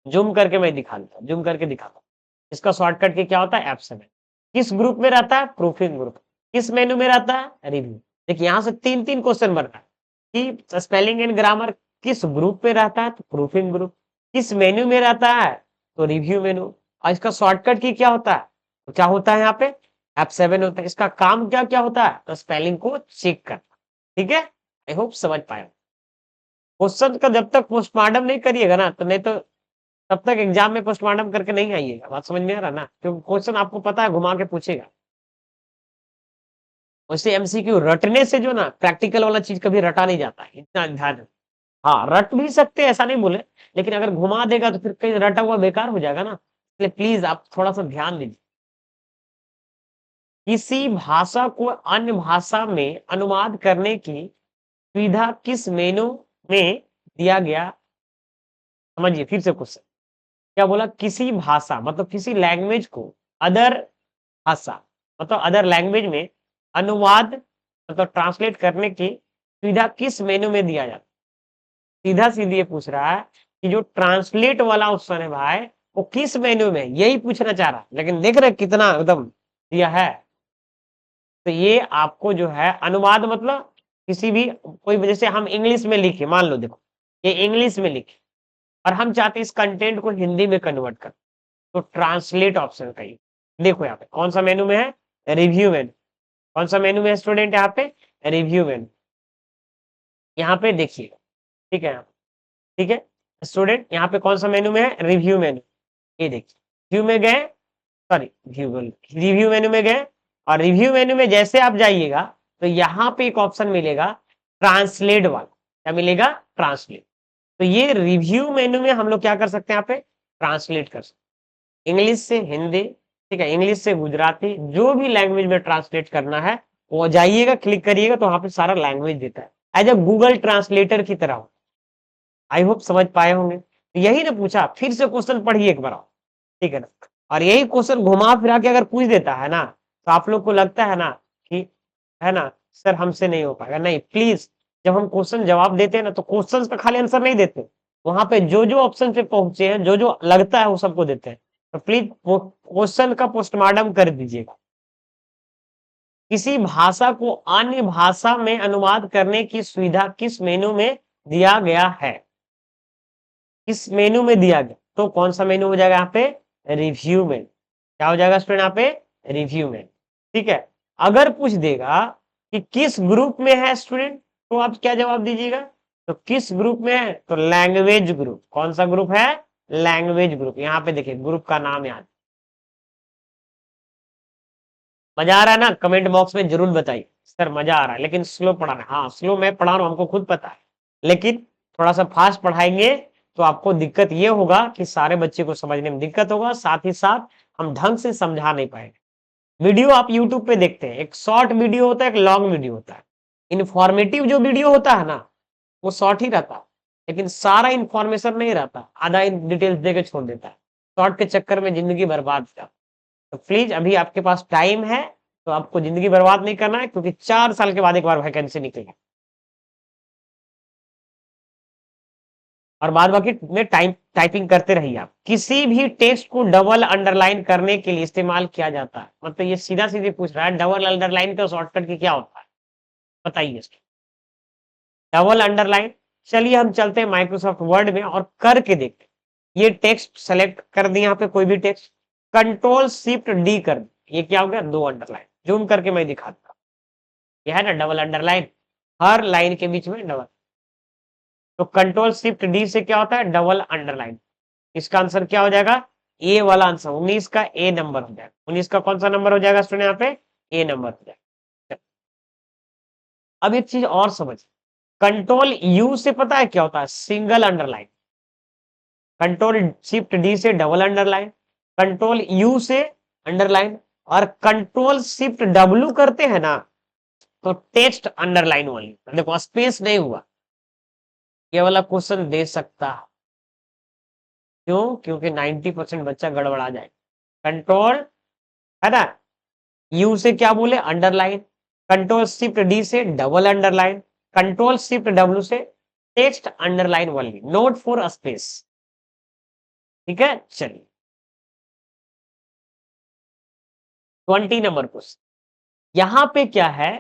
zoom करके मैं दिखाता हूँ, जूम करके दिखाता हूँ। इसका शॉर्टकट की क्या होता है F7। किस ग्रुप में रहता है? Proofing group. किस मेनू में रहता है? रिव्यू। देखिए यहाँ से 3-3 क्वेश्चन बन रहा है कि स्पेलिंग एंड ग्रामर किस ग्रुप में रहता है? तो प्रूफिंग ग्रुप। किस मेन्यू में रहता है? तो रिव्यू मेनू। और इसका शॉर्टकट की क्या होता है? तो क्या होता है यहाँ पे? F7 होता है। इसका काम क्या क्या होता है? तो स्पेलिंग को चेक करना। ठीक है, आई होप समझ पाए। क्वेश्चन का जब तक पोस्टमार्टम नहीं करिएगा ना, तो नहीं तो तब तक एग्जाम में पोस्टमार्टम करके नहीं आइएगा। बात समझ में आ रहा ना? क्योंकि क्वेश्चन आपको पता है घुमा के पूछेगा। वैसे एमसीक्यू रटने से जो ना प्रैक्टिकल वाला चीज कभी रटा नहीं जाता है, इतना ध्यान। हाँ, रट भी सकते हैं, ऐसा नहीं बोले, लेकिन अगर घुमा देगा तो फिर कहीं रटा हुआ बेकार हो जाएगा ना। इसलिए प्लीज आप थोड़ा सा ध्यान दीजिए। किसी भाषा को अन्य भाषा में अनुवाद करने की सुविधा किस मेनू में दिया गया? समझिए फिर से क्वेश्चन। क्या बोला? किसी भाषा मतलब किसी लैंग्वेज को अदर भाषा मतलब अदर लैंग्वेज में अनुवाद मतलब ट्रांसलेट करने की सुविधा किस मेनू में दिया जाता है? सीधा सीधी ये पूछ रहा है कि जो ट्रांसलेट वाला ऑप्शन है भाई, वो किस मेनू में, यही पूछना चाह रहा है। लेकिन देख रहे कितना एकदम दिया है। तो ये आपको जो है अनुवाद मतलब किसी भी कोई वजह से हम इंग्लिश में लिखे, मान लो देखो ये इंग्लिश में लिखे और हम चाहते हैं इस कंटेंट को हिंदी में कन्वर्ट कर, तो ट्रांसलेट ऑप्शन का ही। देखो यहाँ पे कौन सा मेनू में है? रिव्यू मेनू। कौन सा मेनू में है स्टूडेंट? यहाँ पे रिव्यू मेनू। यहाँ पे देखिएगा, ठीक है, ठीक है स्टूडेंट, यहाँ पे कौन सा मेनू में है? रिव्यू मेनू। ये देखिए व्यू में गए, सॉरी व्यू रिव्यू मेनू में गए, और रिव्यू मेनू में जैसे आप जाइएगा तो यहाँ पे एक ऑप्शन मिलेगा ट्रांसलेट वाला। क्या मिलेगा? ट्रांसलेट। तो ये रिव्यू मेनू में हम लोग क्या कर सकते हैं? यहाँ पे ट्रांसलेट कर सकते हैं, इंग्लिश से हिंदी, ठीक है, इंग्लिश से गुजराती, जो भी लैंग्वेज में ट्रांसलेट करना है वो जाइएगा, क्लिक करिएगा तो वहां पे सारा लैंग्वेज देता है, एज अ गूगल ट्रांसलेटर की तरह। आई होप समझ पाए होंगे। तो यही ना पूछा, फिर से क्वेश्चन पढ़िए एक बार और, ठीक है ना। और यही क्वेश्चन घुमा फिरा के अगर पूछ देता है ना, तो आप लोग को लगता है ना कि है ना सर हमसे नहीं हो पाएगा। नहीं, प्लीज, जब हम क्वेश्चन जवाब देते हैं ना, तो क्वेश्चन का खाली आंसर नहीं देते, वहां पे जो जो ऑप्शन पे पहुंचे हैं, जो जो लगता है वो सबको देते हैं। तो प्लीज वो क्वेश्चन का पोस्टमार्टम कर दीजिएगा। किसी भाषा को अन्य भाषा में अनुवाद करने की सुविधा किस मेनू में दिया गया है? किस मेनू में दिया गया? तो कौन सा मेनू हो जाएगा यहाँ पे? रिव्यू में। क्या हो जाएगा स्टूडेंट यहाँ पे? रिव्यू में। ठीक है, अगर पूछ देगा कि किस ग्रुप में है स्टूडेंट, तो आप क्या जवाब दीजिएगा? तो किस ग्रुप में है? तो लैंग्वेज ग्रुप। कौन सा ग्रुप है? Language group. यहाँ पे देखिए ग्रुप का नाम याद। मजा आ रहा है ना? कमेंट बॉक्स में जरूर बताइए सर मजा आ रहा है, लेकिन स्लो पढ़ाना। हाँ, स्लो मैं पढ़ा रहा हूँ, हमको खुद पता है, लेकिन थोड़ा सा फास्ट पढ़ाएंगे तो आपको दिक्कत ये होगा कि सारे बच्चे को समझने में दिक्कत होगा, साथ ही साथ हम ढंग से समझा नहीं पाएंगे। वीडियो आप यूट्यूब पे देखते हैं, एक शॉर्ट वीडियो होता है, एक लॉन्ग वीडियो होता है। इन्फॉर्मेटिव जो वीडियो होता है ना, वो शॉर्ट ही रहता है, लेकिन सारा इंफॉर्मेशन नहीं रहता, आधा डिटेल्स देके छोड़ देता है। शॉर्ट के चक्कर में जिंदगी बर्बाद हो जाती है। तो प्लीज अभी आपके पास टाइम है, तो आपको जिंदगी बर्बाद नहीं करना है, क्योंकि 4 साल के बाद एक बार वैकेंसी निकलेगी। और बाद बाकी में टाइपिंग करते रहिए। आप किसी भी टेक्स्ट को डबल अंडरलाइन करने के लिए इस्तेमाल किया जाता है, मतलब ये सीधा सीधे पूछ रहा है डबल अंडरलाइन का शॉर्टकट की क्या होता है, बताइए। डबल अंडरलाइन, चलिए हम चलते हैं माइक्रोसॉफ्ट वर्ड में और करके देखते हैं। ये टेक्स्ट सेलेक्ट कर दिया, यहाँ पे कोई भी टेक्स्ट, कंट्रोल शिफ्ट डी कर दिया, ये क्या हो गया? 2 अंडरलाइन। जूम करके मैं दिखाता हूँ, यह है ना डबल अंडरलाइन, हर लाइन के बीच में डबल। तो कंट्रोल शिफ्ट डी से क्या होता है? Double underline. इसका आंसर क्या हो जाएगा? ए वाला आंसर, 19 का ए नंबर हो जाएगा। 19 का कौन सा नंबर हो जाएगा स्टूडेंट? यहाँ पे ए नंबर हो जाएगा। अब एक चीज और समझ, कंट्रोल यू से पता है क्या होता है? Single underline. Control shift D से डबल अंडरलाइन, कंट्रोल यू से अंडरलाइन, और कंट्रोल शिफ्ट डब्ल्यू करते हैं ना तो टेक्स्ट अंडरलाइन वाली। देखो स्पेस नहीं हुआ, ये वाला क्वेश्चन दे सकता है। क्यों? क्योंकि 90% बच्चा गड़बड़ा जाए। कंट्रोल है ना, यू से क्या बोले? अंडरलाइन, कंट्रोल शिफ्ट डी से double underline, control shift W से text underline only, not for space. ठीक है, चलिए 20 नंबर क्वेश्चन। यहां पे क्या है,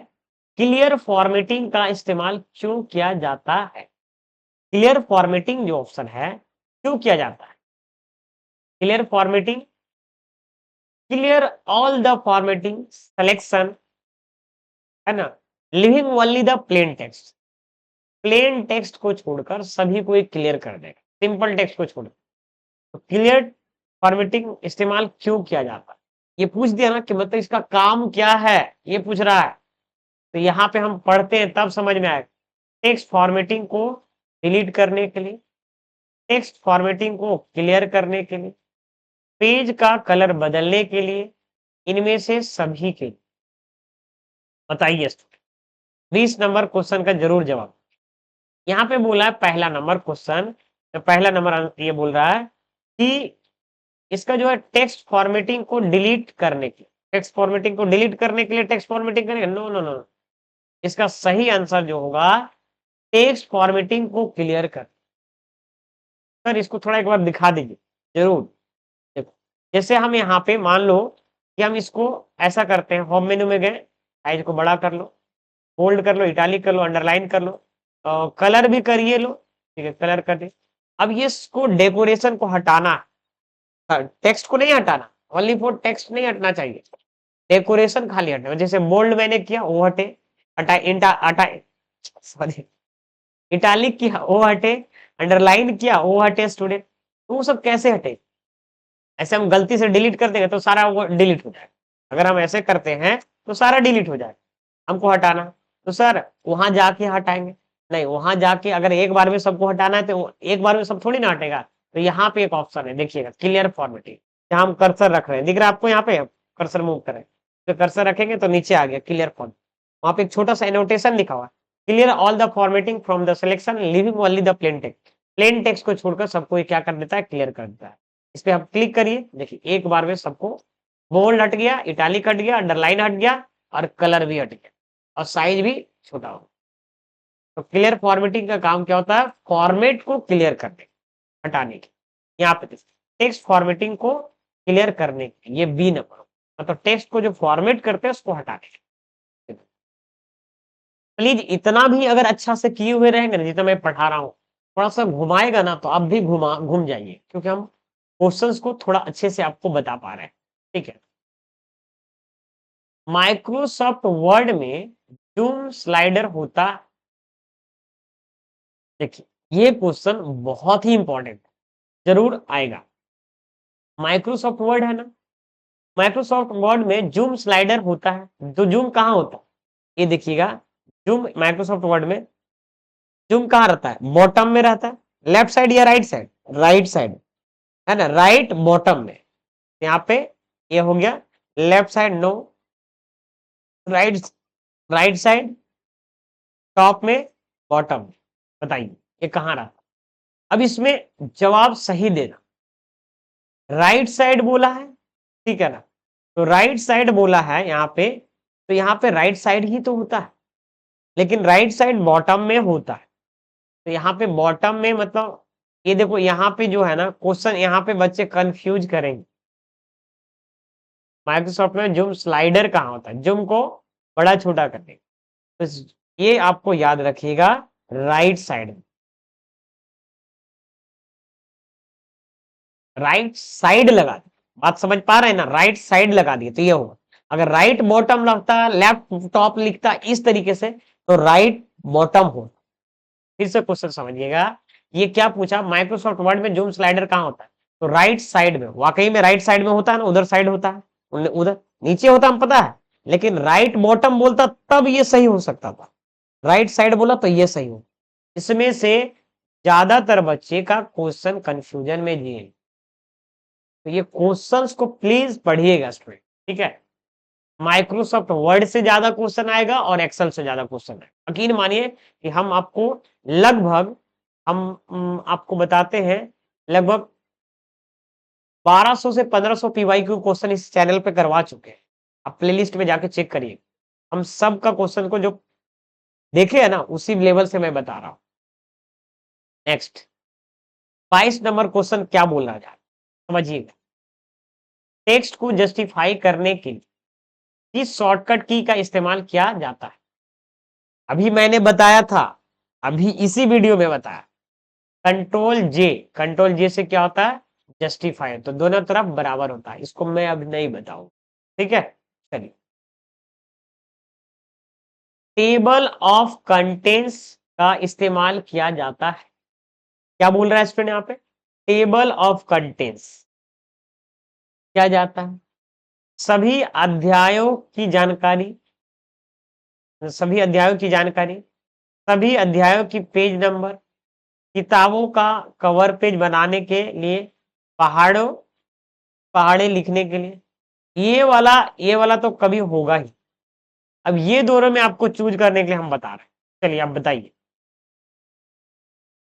क्लियर फॉर्मेटिंग का इस्तेमाल क्यों किया जाता है? क्लियर फॉर्मेटिंग जो ऑप्शन है क्यों किया जाता है? Clear formatting, clear all the formatting selection, है ना, living only the plain text, plain text को छोड़कर सभी को एक क्लियर कर देगा, सिंपल टेक्स्ट को छोड़कर। तो क्लियर फॉर्मेटिंग इस्तेमाल क्यों किया जाता है, ये पूछ दिया ना कि मतलब इसका काम क्या है, ये पूछ रहा है। तो यहाँ पे हम पढ़ते हैं तब समझ में आएगा। टेक्स्ट फॉर्मेटिंग को डिलीट करने के लिए, टेक्स्ट फॉर्मेटिंग को क्लियर करने के लिए, पेज का कलर बदलने के लिए, इनमें से सभी के लिए। बताइए 20 नंबर क्वेश्चन का जरूर जवाब। यहाँ पे बोला है पहला नंबर क्वेश्चन, तो पहला नंबर ये बोल रहा है कि इसका जो है टेक्स्ट फॉर्मेटिंग को डिलीट करने के लिए, टेक्स्ट फॉर्मेटिंग को डिलीट करने के लिए टेक्स्ट फॉर्मेटिंग करेंगे, नो नो नो, इसका सही आंसर जो होगा टेक्स्ट फॉर्मेटिंग को क्लियर कर। सर इसको थोड़ा एक बार दिखा दीजिए जरूर। देखो जैसे हम यहाँ पे मान लो कि हम इसको ऐसा करते हैं, होम मेन्यू में गए, साइज को बड़ा कर लो, बोल्ड कर लो, इटालिक कर लो, अंडरलाइन कर लो, कलर भी करिए लो, ठीक है, कलर कर दिए। अब ये इसको डेकोरेशन को हटाना, टेक्स्ट को नहीं हटाना, ओनली फॉर टेक्स्ट नहीं हटना चाहिए, डेकोरेशन खाली हटना। जैसे बोल्ड मैंने किया वो हटे, हटा इंटा हटा, सॉरी, इटालिक किया वो हटे, अंडरलाइन किया वो हटे स्टूडेंट। तो वो सब कैसे हटे? ऐसे हम गलती से डिलीट कर देंगे तो सारा वो डिलीट हो जाएगा। अगर हम ऐसे करते हैं तो सारा डिलीट हो जाएगा। हमको हटाना तो सर वहां जाके हटाएंगे, नहीं वहां जाके अगर एक बार में सबको हटाना है तो एक बार में सब थोड़ी ना हटेगा। तो यहाँ पे एक ऑप्शन है, देखिएगा, क्लियर फॉर्मेटिंग, जहां हम कर्सर रख रहे हैं, दिख रहा है आपको यहाँ पे, कर्सर मूव करें तो कर्सर रखेंगे तो नीचे आ गया क्लियर फॉर्म। वहां पे एक छोटा सा एनोटेशन लिखा हुआ है, clear all the formatting from the selection living only the plain text. Plain text को छोड़कर सबको ये क्या कर देता है, क्लियर कर देता है। इस पे आप क्लिक करिए, देखिए एक बार में सबको बोल्ड हट गया, इटालिक हट गया, अंडरलाइन हट गया और कलर भी हट गया और साइज भी छोटा हो। तो क्लियर फॉर्मेटिंग का काम क्या होता है, फॉर्मेट को क्लियर करने, हटाने की। यहाँ पे टेक्स्ट फॉर्मेटिंग को क्लियर करने की, ये बी नंबर, मतलब टेक्स्ट को जो फॉर्मेट करते हैं उसको हटाने की। प्लीज इतना भी अगर अच्छा से किए हुए रहेंगे ना, जितना मैं पढ़ा रहा हूँ, थोड़ा सा घुमाएगा ना तो आप भी घूम जाइए, क्योंकि हम क्वेश्चंस को थोड़ा अच्छे से आपको बता पा रहे हैं। ठीक है, माइक्रोसॉफ्ट वर्ड में जूम स्लाइडर होता, देखिए ये क्वेश्चन बहुत ही इंपॉर्टेंट जरूर आएगा। माइक्रोसॉफ्ट वर्ड है ना, माइक्रोसॉफ्ट वर्ड में जूम स्लाइडर होता है, तो जूम कहाँ होता है, ये देखिएगा, जूम माइक्रोसॉफ्ट वर्ड में जूम कहाँ रहता है, बॉटम में रहता है, लेफ्ट साइड या राइट साइड, राइट साइड, है ना, राइट बॉटम में। यहाँ पे ये हो गया left side, no, right, right side, top में, बॉटम में। बताइए ये कहाँ रहा? अब इसमें जवाब सही देना, राइट साइड बोला है, ठीक है ना, तो राइट साइड बोला है यहाँ पे, तो यहाँ पे राइट साइड ही तो होता है, लेकिन राइट साइड बॉटम में होता है। तो यहाँ पे बॉटम में मतलब ये देखो, यहाँ पे जो है ना क्वेश्चन, यहाँ पे बच्चे कंफ्यूज करेंगे, माइक्रोसॉफ्ट में जूम स्लाइडर कहाँ होता है, जूम को बड़ा छोटा करने, तो ये आपको याद रखिएगा, राइट साइड में, राइट साइड लगा दी, बात समझ पा रहे हैं ना, राइट साइड लगा दिए तो ये होगा। अगर राइट बॉटम लगता, लेफ्ट टॉप लिखता इस तरीके से, तो राइट बॉटम हो। फिर से क्वेश्चन समझिएगा, ये क्या पूछा, माइक्रोसॉफ्ट वर्ड में जूम स्लाइडर कहाँ होता है, तो राइट साइड में, वाकई में राइट साइड में होता है ना, उधर साइड होता है, उधर नीचे होता हम पता है, लेकिन राइट बॉटम बोलता तब ये सही हो सकता था, राइट साइड बोला तो ये सही हो। इसमें से ज्यादातर बच्चे का क्वेश्चन कंफ्यूजन में जिए, तो ये क्वेश्चंस को प्लीज पढ़िएगा स्टूडेंट, ठीक है। माइक्रोसॉफ्ट वर्ड से ज्यादा क्वेश्चन आएगा और एक्सेल से ज्यादा क्वेश्चन आएगा, यकीन मानिए कि हम आपको लगभग, हम आपको बताते हैं लगभग 1200 से 1500 पीवाईक्यू क्वेश्चन इस चैनल पे करवा चुके हैं। आप प्लेलिस्ट में जाके चेक करिए, हम सब का क्वेश्चन को जो देखे है ना उसी लेवल से मैं बता रहा हूं। नेक्स्ट 22 नंबर क्वेश्चन क्या बोला जाए समझिएगा। टेक्स्ट को जस्टिफाई करने के लिए किस शॉर्टकट की का इस्तेमाल किया जाता है? अभी मैंने बताया था, अभी इसी वीडियो में बताया, कंट्रोल जे से क्या होता है? जस्टिफाई। तो दोनों तरफ बराबर होता है, इसको मैं अब नहीं बताऊं, ठीक है। चलिए, टेबल ऑफ कंटेंट्स का इस्तेमाल किया जाता है। क्या बोल रहा है स्टूडेंट यहाँ पे? टेबल ऑफ कंटेंट्स क्या जाता है? सभी अध्यायों की जानकारी, सभी अध्यायों की जानकारी, सभी अध्यायों की पेज नंबर, किताबों का कवर पेज बनाने के लिए, पहाड़े लिखने के लिए। ये वाला तो कभी होगा ही। अब ये दोनों में आपको चूज करने के लिए हम बता रहे हैं। चलिए आप बताइए।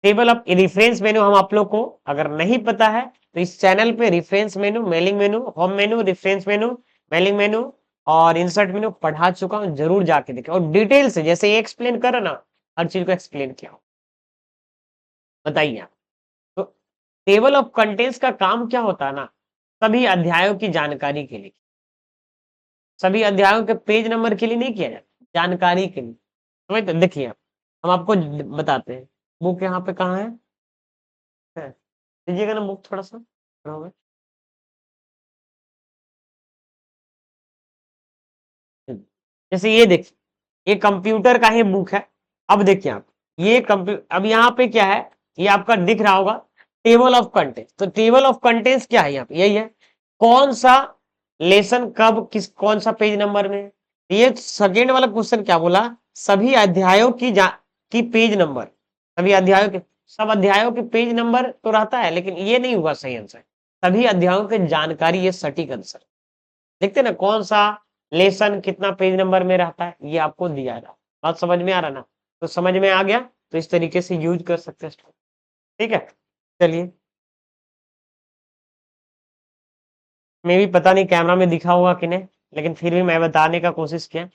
टेबल ऑफ रेफरेंस मेनू हम आप लोग को अगर नहीं पता है तो इस चैनल पे रेफरेंस मेनू, मेलिंग मेनू, होम मेनू, रेफरेंस मेनू, मेलिंग मेनू और इंसर्ट मेनू पढ़ा चुका हूं, जरूर जाके देखें और डिटेल से जैसे ये एक्सप्लेन करो ना, हर चीज को एक्सप्लेन किया हो। बताइए आप। तो टेबल ऑफ कंटेंट्स का काम क्या होता है ना, सभी अध्यायों की जानकारी के लिए, सभी अध्यायों के पेज नंबर के लिए नहीं किया जाता, जानकारी के लिए। समझ तो देखिए आप, हम आपको बताते हैं। बुक यहाँ पे कहाँ है? दीजिएगा ना बुक थोड़ा सा होगा। जैसे ये देखिए, ये कंप्यूटर का ही बुक है। अब देखिए आप, ये अब यहाँ पे क्या है, ये आपका दिख रहा होगा टेबल ऑफ कंटेंट्स। तो टेबल ऑफ कंटेंट्स क्या है यहाँ पे? यही है, कौन सा लेसन कब किस कौन सा पेज नंबर में है। ये सेकेंड वाला क्वेश्चन क्या बोला? सभी अध्यायों की पेज नंबर, सभी अध्यायों के, सब अध्यायों के पेज नंबर तो रहता है, लेकिन ये नहीं हुआ सही आंसर। सभी अध्यायों की जानकारी, ये सटीक आंसर। देखते ना कौन सा लेसन कितना पेज नंबर में रहता है, ये आपको दिया रहा। बात समझ में आ रहा ना? तो समझ में आ गया तो इस तरीके से यूज कर सकते हैं, ठीक है। चलिए, मैं भी पता नहीं कैमरा में दिखा होगा कि नहीं, लेकिन फिर भी मैं बताने का कोशिश किया।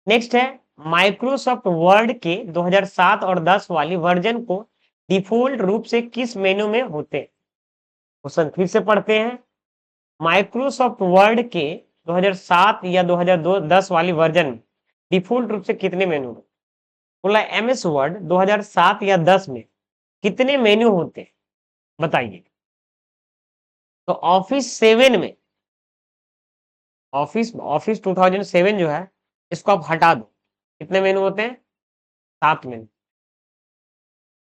नेक्स्ट है, माइक्रोसॉफ्ट वर्ड के 2007 और 10 वाली वर्जन को डिफॉल्ट रूप से किस मेनू में होते? क्वेश्चन फिर से पढ़ते हैं। माइक्रोसॉफ्ट वर्ड के 2007 या 2010 वाली वर्जन डिफॉल्ट रूप से कितने मेनू में? बोला एमएस वर्ड 2007 या 10 में कितने मेन्यू होते हैं? बताइए। तो ऑफिस 7 में, ऑफिस ऑफिस 2007 जो है, इसको आप हटा दो, कितने मेनू होते हैं? 7 मेनू,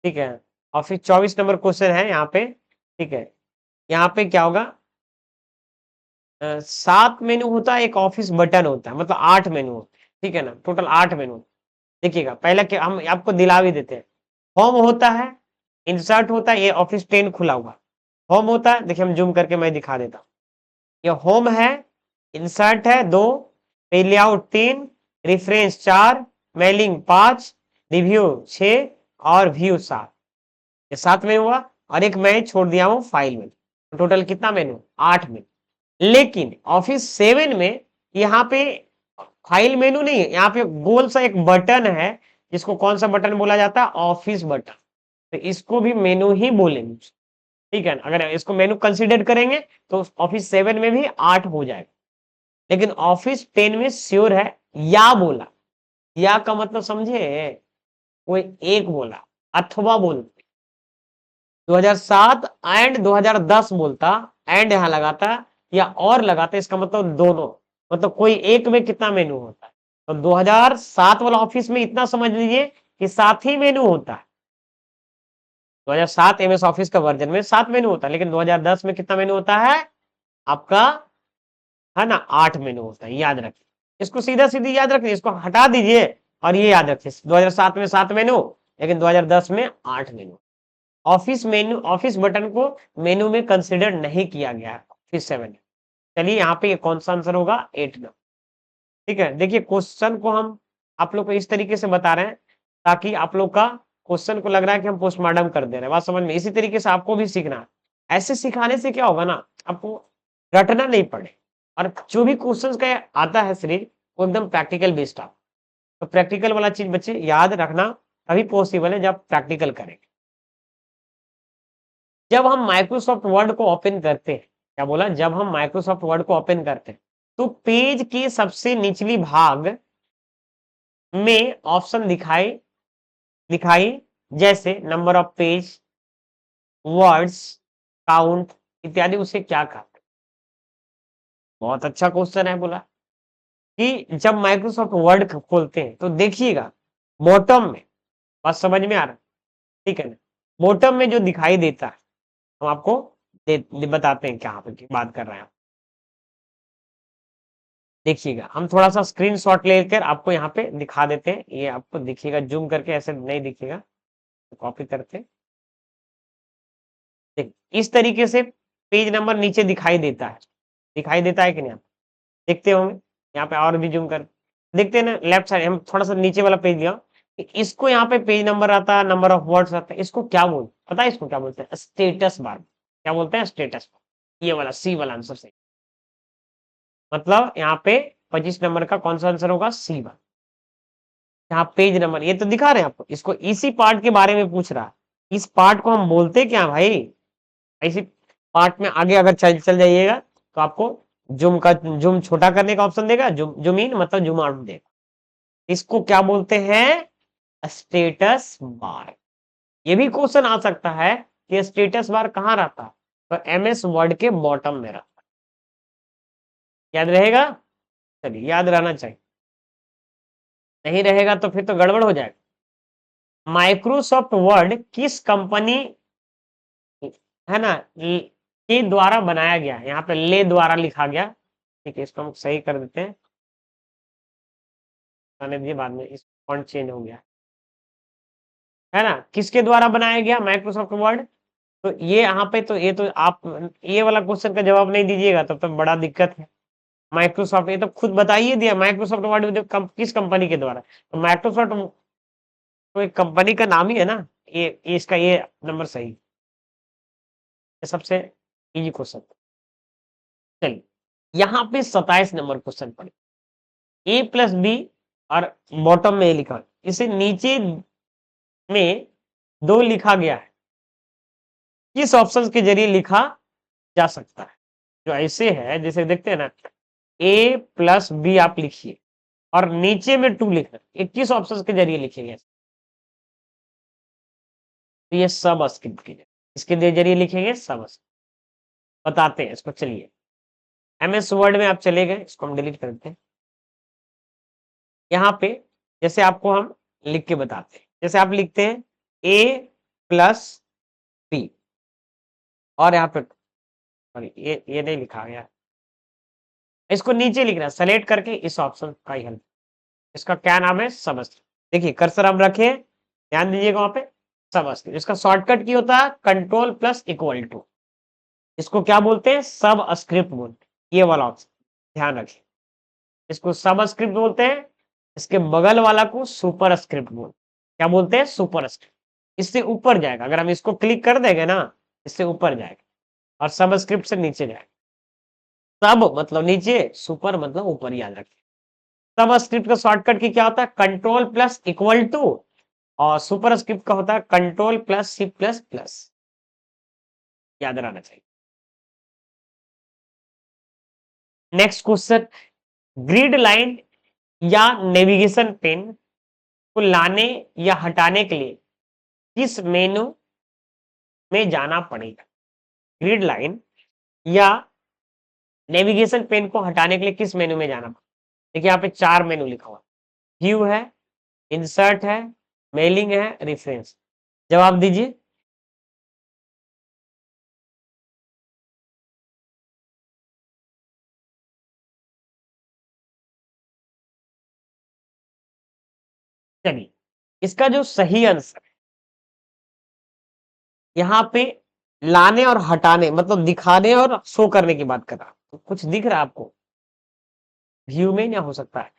ठीक है। ऑफिस 24 नंबर क्वेश्चन है यहाँ पे, ठीक है। यहाँ पे क्या होगा? 7 मेनू होता है, एक ऑफिस बटन होता है, मतलब 8 मेनू होते हैं, ठीक है ना, टोटल 8 मेनू। देखिएगा पहले के हम आपको दिला भी देते हैं। होम होता है, इंसर्ट होता है, ये ऑफिस 10 खुला हुआ होम होता है। देखिए हम जूम करके मैं दिखा देता हूँ। ये होम है, इंसर्ट है 2, लेआउट 3, रेफरेंस 4, मेलिंग 5, रिव्यू 6 और व्यू 7। ये 7 में हुआ, और एक मैं छोड़ दिया हूँ फाइल में। टोटल कितना मेनू? 8 मेनू। लेकिन ऑफिस 7 में यहाँ पे फाइल मेनू नहीं है, यहाँ पे गोल सा एक बटन है, जिसको कौन सा बटन बोला जाता है? Office button. तो इसको भी मेनू ही बोलेंगे, ठीक है ना। अगर इसको मेनू कंसीडर करेंगे तो ऑफिस 7 में भी 8 हो जाएगा, लेकिन ऑफिस 10 में श्योर है। या बोला, या का मतलब समझे, कोई एक बोला अथवा बोलते, 2007 एंड 2010 बोलता, एंड यहां लगाता या और लगाता, इसका मतलब दोनों, मतलब कोई एक में कितना मेनू होता है। तो 2007 वाला ऑफिस में इतना समझ लीजिए कि 7 ही मेनू होता है। 2007 एमएस ऑफिस का वर्जन में 7 मेनू होता है, लेकिन 2010 में कितना मेनू होता है आपका? है ना, 8 मेनू होता है। याद रखिए, इसको सीधा सीधी याद रखिए, इसको हटा दीजिए और ये याद रखिए, 2007 में 7 मेनू, लेकिन 2010 में 8 मेनू। ऑफिस मेनू, ऑफिस बटन को मेनू में कंसिडर नहीं किया गया है ऑफिस 7। चलिए यहाँ पे ये कौन सा आंसर होगा? 8 में, ठीक है। देखिए क्वेश्चन को हम आप लोग को इस तरीके से बता रहे हैं ताकि आप लोग का क्वेश्चन को लग रहा है कि हम पोस्टमार्टम कर दे रहे हैं। बात समझ में? इसी तरीके से आपको भी सीखना है। ऐसे सिखाने से क्या होगा ना, आपको रटना नहीं पड़े, और जो भी क्वेश्चन का आता है सीरीज, वो एकदम प्रैक्टिकल बेस्ड आप। तो प्रैक्टिकल वाला चीज बच्चे याद रखना तभी पॉसिबल है जब प्रैक्टिकल करेंगे। जब हम माइक्रोसॉफ्ट वर्ड को ओपन करते हैं, क्या बोला, जब हम माइक्रोसॉफ्ट वर्ड को ओपन करते हैं तो पेज के सबसे निचली भाग में ऑप्शन दिखाई दिखाई जैसे number of page, words, count इत्यादि, उसे क्या कहते हैं? बहुत अच्छा क्वेश्चन है। बोला कि जब माइक्रोसॉफ्ट वर्ड खोलते हैं तो देखिएगा बॉटम में, बात समझ में आ रहा है, ठीक है ना, बॉटम में जो दिखाई देता है हम आपको बताते हैं क्या पे बात कर रहे हैं। देखिएगा हम थोड़ा सा स्क्रीनशॉट लेकर आपको यहाँ पे दिखा देते हैं, ये आपको दिखेगा, जूम करके ऐसे नहीं दिखेगा तो कॉपी करते हैं। देख इस तरीके से पेज नंबर नीचे दिखाई देता है, दिखाई देता है कि नहीं, आप देखते होंगे। यहाँ पे और भी जूम कर देखते हैं ना, लेफ्ट साइड हम थोड़ा सा नीचे वाला पेज लिया, इसको यहाँ पे पेज नंबर आता है, नंबर ऑफ वर्ड्स आता है, इसको क्या बोलते, पता है इसको क्या बोलते हैं? Status bar. क्या बोलते हैं? Status bar. ये वाला सी वाला आंसर सही, मतलब यहाँ पे 25 नंबर का कौन सा आंसर होगा? सी वाला। यहाँ पेज नंबर ये तो दिखा रहे हैं आपको, इसको इसी पार्ट के बारे में पूछ रहा है। इस पार्ट को हम बोलते क्या भाई? इसी पार्ट में आगे अगर चल जाइएगा तो आपको जूम छोटा करने का ऑप्शन देगा, जूम इन मतलब जूम आउट देगा। इसको क्या बोलते हैं? Status bar. ये भी क्वेश्चन आ सकता है कि स्टेटस बार कहाँ रहता है, तो एमएस वर्ड के बॉटम में रहता है। याद रहेगा? चलिए याद रहना चाहिए, नहीं रहेगा तो फिर तो गड़बड़ हो जाएगा। माइक्रोसॉफ्ट वर्ड किस कंपनी, है ना, के द्वारा बनाया गया? यहाँ पे ले द्वारा लिखा गया, ठीक है, इसको हम सही कर देते हैं, आने दीजिए, बाद में इस फॉन्ट चेंज हो गया, है ना। किसके द्वारा बनाया गया माइक्रोसॉफ्ट वर्ड? तो ये यहाँ पे तो ये तो आप ये वाला क्वेश्चन का जवाब नहीं दीजिएगा तब तो बड़ा दिक्कत है। माइक्रोसॉफ्ट ये तो खुद बताइए दिया, माइक्रोसॉफ्ट वर्ड किस कंपनी के द्वारा, तो माइक्रोसॉफ्ट तो एक कंपनी का नाम ही है ना। ये इसका ये नंबर सही, ये सबसे इजी क्वेश्चन। चलिए यहाँ पे 27 नंबर क्वेश्चन पढ़े, ए प्लस बी और बॉटम में लिखा, इसे नीचे में दो लिखा गया है, किस ऑप्शन के जरिए लिखा जा सकता है? जो ऐसे है जैसे देखते हैं ना, ए प्लस बी आप लिखिए और नीचे में 2 लिखना, ये किस ऑप्शन के जरिए लिखेंगे? तो ये सब स्क्रिप्ट के जरिए, इसके जरिए लिखेंगे सब स्क्रिप्ट। बताते हैं इसको, चलिए एमएस वर्ड में आप चले गए, इसको हम डिलीट करते हैं। यहाँ पे जैसे आपको हम लिख के बताते हैं, जैसे आप लिखते हैं ए प्लस बी, और यहाँ पे सॉरी ये नहीं लिखा गया, इसको नीचे लिखना सेलेक्ट करके इस ऑप्शन का ही हेल्प। इसका क्या नाम है? सबस्क्रिप्ट। देखिए कर्सर हम रखे, ध्यान दीजिएगा वहां पे सबस्क्रिप्ट, इसका शॉर्टकट की होता है कंट्रोल प्लस इक्वल टू, इसको क्या बोलते हैं? सब स्क्रिप्ट बोलते हैं, ये वाला ऑप्शन ध्यान रखिए, इसको सब स्क्रिप्ट बोलते हैं। इसके बगल वाला को सुपर स्क्रिप्ट बोलते हैं। क्या बोलते हैं? Super script. इससे ऊपर जाएगा, अगर हम इसको क्लिक कर देंगे ना, इससे ऊपर जाएगा, और सब स्क्रिप्ट से नीचे जाएगा। सब मतलब नीचे, सुपर मतलब ऊपर, याद रखिए। सब स्क्रिप्ट का शॉर्टकट की क्या होता है? कंट्रोल प्लस इक्वल टू, और सुपर स्क्रिप्ट का होता है control plus C plus plus, याद रहना चाहिए। नेक्स्ट क्वेश्चन, ग्रिड लाइन या नेविगेशन पेन को लाने या हटाने के लिए किस मेनू में जाना पड़ेगा? ग्रिड लाइन या नेविगेशन पेन को हटाने के लिए किस मेनू में जाना पड़ेगा? देखिए यहाँ पे 4 मेनू लिखा हुआ, व्यू है, इंसर्ट है, मेलिंग है, रेफरेंस। जवाब दीजिए। चलिए इसका जो सही आंसर यहाँ पे लाने और हटाने मतलब दिखाने और शो करने की बात कर रहा, तो कुछ दिख रहा है आपको? व्यू में क्या हो सकता है,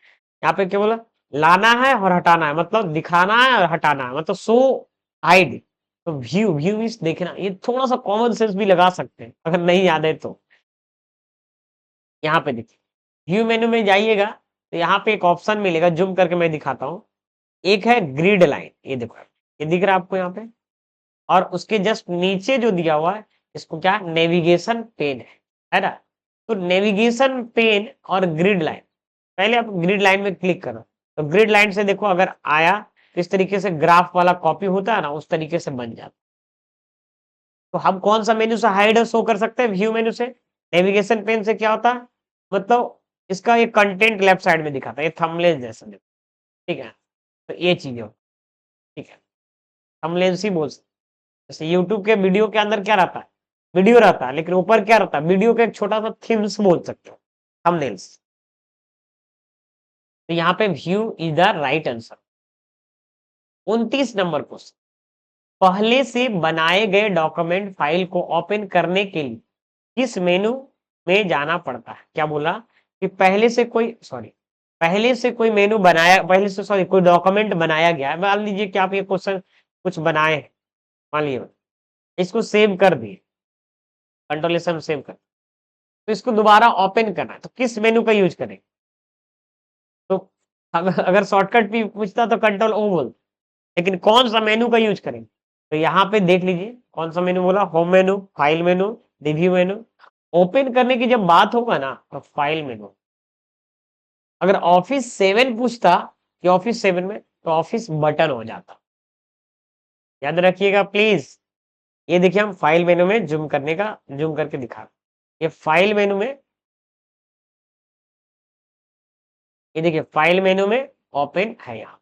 यहाँ पे क्या बोला? लाना है और हटाना है, मतलब दिखाना है और हटाना है, मतलब शो, हाइड। तो व्यू, व्यू मीन्स देखना, ये थोड़ा सा कॉमन सेंस भी लगा सकते हैं अगर नहीं याद है तो। यहाँ पे देखिए व्यू मेनू में जाइएगा, तो यहाँ पे एक ऑप्शन मिलेगा, जूम करके मैं दिखाता हूँ। एक है ग्रिड लाइन, ये देखो, ये दिख रहा है आपको यहाँ पे, और उसके जस्ट नीचे जो दिया हुआ है, इसको क्या नेविगेशन पेन है ना। तो नेविगेशन पेन और ग्रिड लाइन, पहले आप ग्रिड लाइन में क्लिक करो। तो ग्रिड लाइन से देखो अगर आया तो इस तरीके से ग्राफ वाला कॉपी होता है ना, उस तरीके से बन जाता। तो हम कौन सा मेन्यू से हाइड और शो कर सकते हैं? व्यू मेन्यू से। नेविगेशन पेन से क्या होता है, मतलब इसका ये कंटेंट लेफ्ट साइड में दिखाता है, ये थंबनेल जैसा देखो, ठीक है। तो ये चीज हो, ठीक है, थंबनेल्स ही बोल सकते हैं। जैसे यूट्यूब के वीडियो के अंदर क्या रहता है, वीडियो रहता है, लेकिन ऊपर क्या रहता है, वीडियो का एक छोटा सा थीम्स बोल सकते हो, थंबनेल्स। तो यहाँ पे view is the right answer. 29 number question, पहले से बनाए गए डॉक्यूमेंट फाइल को ओपन करने के लिए किस मेनू में जाना पड़ता है? क्या बोला कि पहले से कोई मेनू बनाया, पहले से सॉरी कोई डॉक्यूमेंट बनाया गया है। मान लीजिए कि आप ये क्वेश्चन कुछ बनाए हैं, मान लीजिए इसको सेव कर दिए, कंट्रोल से सेव कर, तो इसको दोबारा ओपन करना है, तो किस मेनू का यूज करें? तो अगर शॉर्टकट भी पूछता तो कंट्रोल ओ बोल, लेकिन कौन सा मेनू का यूज करें? तो यहाँ पे देख लीजिए कौन सा मेनू बोला, होम मेनू, फाइल मेनू, रिव्यू मेनू। ओपन करने की जब बात होगा ना, तो फाइल मेनू। अगर ऑफिस 7 पूछता कि ऑफिस 7 में, तो ऑफिस बटन हो जाता। याद रखिएगा प्लीज। ये देखिए हम फाइल मेनू में जूम करके दिखा, ये फाइल मेनू में, ये देखिए फाइल मेनू में ओपन है यहाँ।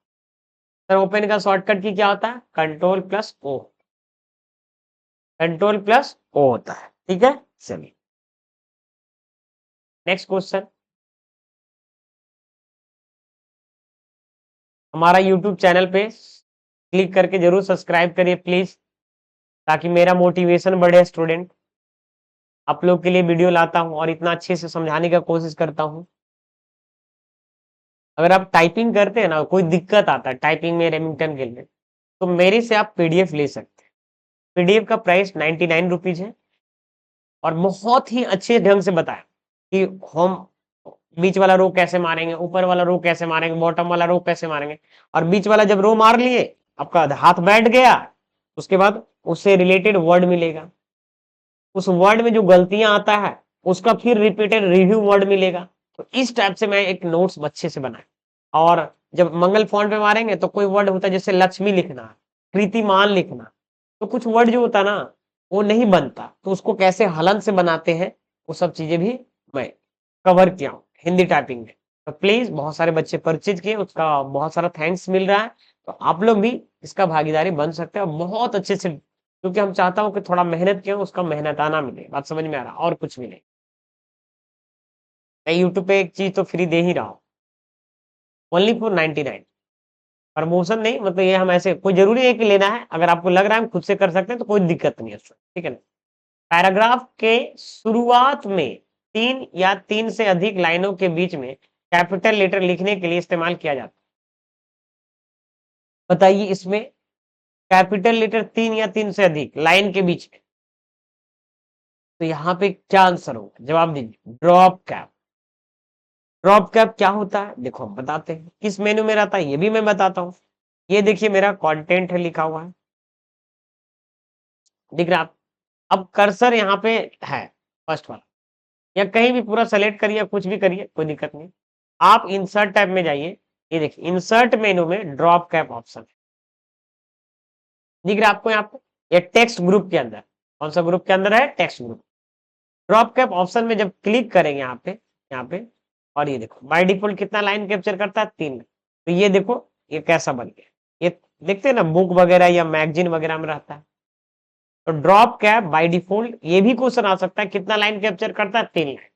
सर ओपन का शॉर्टकट की क्या होता है? Control plus O, control plus O होता है, ठीक है। चलिए नेक्स्ट क्वेश्चन। हमारा यूट्यूब चैनल पे क्लिक करके जरूर सब्सक्राइब करिए प्लीज, ताकि मेरा मोटिवेशन बढ़े। स्टूडेंट आप लोग के लिए वीडियो लाता हूं और इतना अच्छे से समझाने का कोशिश करता हूं। अगर आप टाइपिंग करते हैं ना, कोई दिक्कत आता है टाइपिंग में रेमिंगटन के लिए, तो मेरे से आप पीडीएफ ले सकते हैं। पीडीएफ का प्राइस 99 रुपीज है, और बहुत ही अच्छे ढंग से बताया कि हम बीच वाला रो कैसे मारेंगे, ऊपर वाला रो कैसे मारेंगे, बॉटम वाला रो कैसे मारेंगे। और बीच वाला जब रो मार लिए, आपका हाथ बैठ गया, उसके बाद उससे रिलेटेड वर्ड मिलेगा, उस वर्ड में जो गलतियां आता है उसका फिर रिपीटेड रिव्यू वर्ड मिलेगा। तो इस टाइप से मैं एक नोट्स अच्छे से बनाए। और जब मंगल फॉन्ट पे मारेंगे तो कोई वर्ड होता है, जैसे लक्ष्मी लिखना, कृतिमान लिखना, तो कुछ वर्ड जो होता है ना, वो नहीं बनता, तो उसको कैसे हलन से बनाते हैं, वो सब चीजें भी मैं कवर किया हूँ हिंदी टाइपिंग में। तो प्लीज, बहुत सारे बच्चे परचेज किए, उसका बहुत सारा थैंक्स मिल रहा है। तो आप लोग भी इसका भागीदारी बन सकते हैं, और बहुत अच्छे से, क्योंकि हम चाहता हूँ कि थोड़ा मेहनत किया, उसका मेहनताना मिले। बात समझ में आ रहा? और कुछ भी नहीं। मैं यूट्यूब पे एक चीज तो फ्री दे ही रहा हूँ, ओनली फॉर 99। प्रमोशन नहीं, मतलब ये हम ऐसे, कोई जरूरी है कि लेना है, अगर आपको लग रहा है हम खुद से कर सकते हैं तो कोई दिक्कत नहीं है उसमें, ठीक है ना। पैराग्राफ के शुरुआत में 3 या 3 से अधिक लाइनों के बीच में कैपिटल लेटर लिखने के लिए इस्तेमाल किया जाता है। बताइए इसमें कैपिटल लेटर 3 या 3 से अधिक लाइन के बीच में, तो यहाँ पे क्या आंसर होगा? जवाब दीजिए। Drop cap. ड्रॉप कैप क्या होता है, देखो हम बताते हैं किस मेनू में रहता है, ये भी मैं बताता हूँ। ये देखिए मेरा कंटेंट है लिखा हुआ है, दिख रहा है आप? अब कर्सर यहाँ पे है, फर्स्ट वाला, या कहीं भी पूरा सेलेक्ट करिए, कुछ भी करिए, कोई दिक्कत नहीं। आप इंसर्ट टैब में जाइए, ये देखिए इंसर्ट मेनू में ड्रॉप कैप ऑप्शन है, दिख रहा है आपको यहाँ पे? ये टेक्स्ट ग्रुप के अंदर, कौन सा ग्रुप के अंदर है? Text group. Drop cap option में जब क्लिक करेंगे यहाँ पे, और ये देखो बाय डिफॉल्ट कितना लाइन कैप्चर करता है? 3। तो ये देखो ये कैसा बन गया, ये देखते हैं ना, बुक वगैरह या मैगजीन वगैरह में रहता है। तो ड्रॉप कैप बाय डिफॉल्ट, ये भी क्वेश्चन आ सकता है, कितना लाइन कैप्चर करता है? 3 लाइन।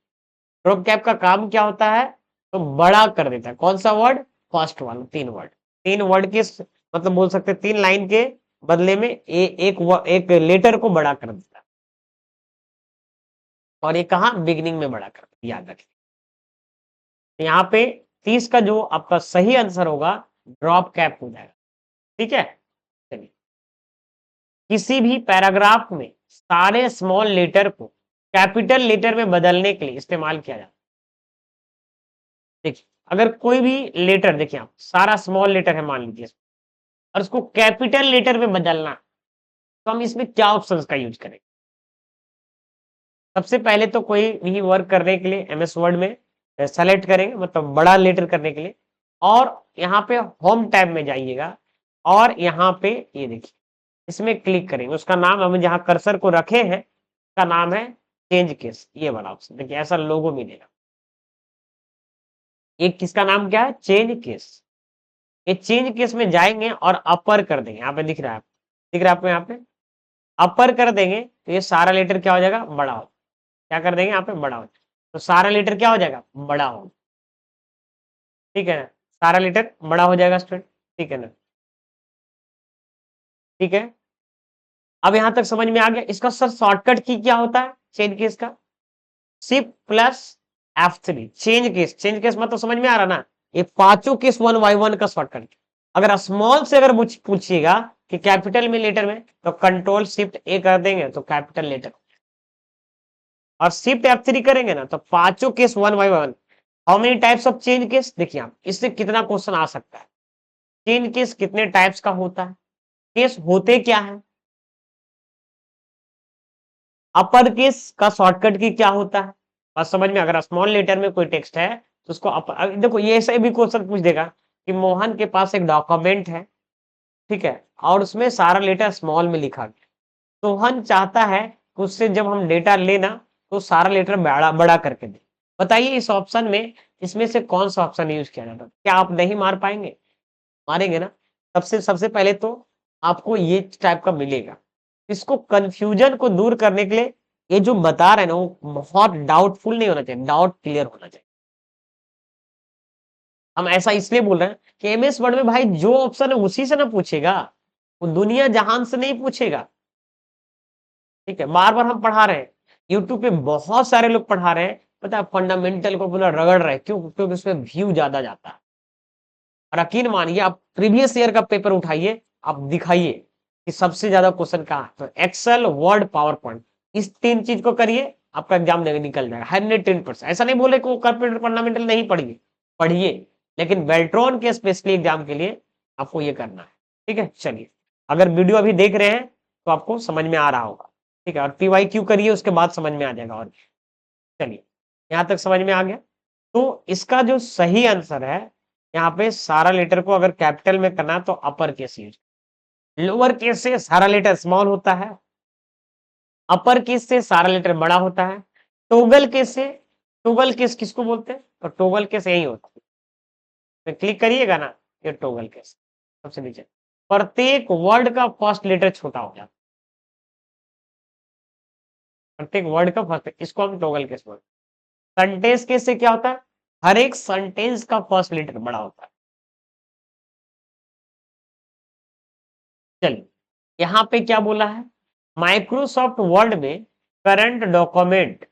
ड्रॉप कैप का काम क्या होता है? तो बड़ा कर देता है, कौन सा वर्ड? फर्स्ट वाला, 3 वर्ड। 3 वर्ड के मतलब बोल सकते हैं 3 लाइन के बदले में एक लेटर को बड़ा कर देता है। और ये कहा? बिगिनिंग में बड़ा कर देता है, याद रखिए। यहाँ पे 30 का जो आपका सही आंसर होगा, ड्रॉप कैप हो जाएगा, ठीक है। चलिए, किसी भी पैराग्राफ में सारे स्मॉल लेटर को कैपिटल लेटर में बदलने के लिए इस्तेमाल किया जाता है। देखिए अगर कोई भी लेटर देखिए आप सारा स्मॉल लेटर है मान लीजिए और उसको कैपिटल लेटर में बदलना तो हम इसमें क्या ऑप्शंस का यूज करेंगे? सबसे पहले तो कोई भी वर्क करने के लिए एमएस वर्ड में सेलेक्ट करेंगे मतलब बड़ा लेटर करने के लिए और यहाँ पे होम टैब में जाइएगा और यहाँ पे ये देखिए इसमें क्लिक करेंगे उसका नाम हम जहाँ कर्सर को रखे हैं उसका नाम है चेंज केस ये वाला ऑप्शन देखिए ऐसा लोगो मिलेगा। एक किसका नाम क्या है चेंज केस। ये चेंज केस में जाएंगे और अपर कर देंगे यहाँ पे दिख रहा है दिख रहा है आपको यहाँ पे अपर कर देंगे तो ये सारा लेटर क्या हो जाएगा बड़ा हो क्या कर देंगे यहाँ पे बड़ा हो तो सारा लेटर क्या हो जाएगा बड़ा हो ठीक है ना सारा लेटर बड़ा हो जाएगा स्टूडेंट ठीक है ना ठीक है। अब यहां तक समझ में आ गया इसका सर शॉर्टकट की क्या होता है चेंज केस का shift plus F3 change case मतलब समझ में आ रहा ना ये पांचों केस 1 का शॉर्टकट। अगर स्मॉल से अगर पूछिएगा कि कैपिटल में लेटर में तो कंट्रोल शिफ्ट ए कर देंगे तो कैपिटल लेटर और शिफ्ट F3 करेंगे ना तो पांचों case 1 how many types of change case देखिए आप इससे कितना क्वेश्चन आ सकता है चेंज केस कितने टाइप्स का होता है केस होते क्या है अपर केस का शॉर्टकट की क्या होता है बात समझ में अगर स्मॉल लेटर में कोई टेक्स्ट है तो उसको अपर देखो ये ऐसे भी क्वेश्चन पूछ देगा कि मोहन के पास एक डॉक्यूमेंट है ठीक है और उसमें सारा लेटर स्मॉल में लिखा गया तो मोहन चाहता है कि उससे जब हम डेटा लेना तो सारा लेटर बड़ा बड़ा करके दे बताइए इस ऑप्शन में इसमें से कौन सा ऑप्शन यूज किया जाता है क्या आप नहीं मार पाएंगे मारेंगे ना सबसे सबसे पहले तो आपको ये टाइप का मिलेगा इसको कंफ्यूजन को दूर करने के लिए ये जो बता रहे हैं ना वो बहुत डाउटफुल नहीं होना चाहिए डाउट क्लियर होना चाहिए। हम ऐसा इसलिए बोल रहे हैं कि एमएस वर्ड में भाई जो ऑप्शन है उसी से ना पूछेगा वो दुनिया जहान से नहीं पूछेगा ठीक है बार बार हम पढ़ा रहे हैं यूट्यूब पे बहुत सारे लोग पढ़ा रहे हैं पता है फंडामेंटल को पूरा रगड़ रहे हैं क्यों क्योंकि उसमें व्यू ज्यादा जाता है और यकीन मानिए आप प्रीवियस ईयर का पेपर उठाइए आप दिखाइए कि सबसे ज्यादा क्वेश्चन कहाँ है तो एक्सेल वर्ड पावर पॉइंट इस तीन चीज को करिए आपका एग्जाम निकल जाएगा 110%। ऐसा नहीं बोले कि वो कंप्यूटर फंडामेंटल नहीं पढ़िए पढ़िए लेकिन बेल्ट्रॉन के स्पेशली एग्जाम के लिए आपको ये करना है ठीक है। चलिए अगर वीडियो अभी देख रहे हैं तो आपको समझ में आ रहा होगा ठीक है और पीवाई क्यू करिए उसके बाद समझ में आ जाएगा और चलिए यहाँ तक समझ में आ गया तो इसका जो सही आंसर है यहाँ पे सारा लेटर को अगर कैपिटल में करना तो upper case use lower case से सारा लेटर स्मॉल होता है अपर केस से सारा लेटर बड़ा होता है टोगल केस से टोगल केस किसको बोलते हैं तो टोगल केस यही होता है तो क्लिक करिएगा ना ये टोगल केस सबसे नीचे प्रत्येक वर्ड का फर्स्ट लेटर छोटा हो जाता है प्रत्येक वर्ड का फर्स्ट इसको हम टोगल केस बोलते हैं। सेंटेंस केस से क्या होता है हर एक सेंटेंस का फर्स्ट लेटर बड़ा होता है। चलिए यहां पे क्या बोला है माइक्रोसॉफ्ट वर्ड में करंट डॉक्यूमेंट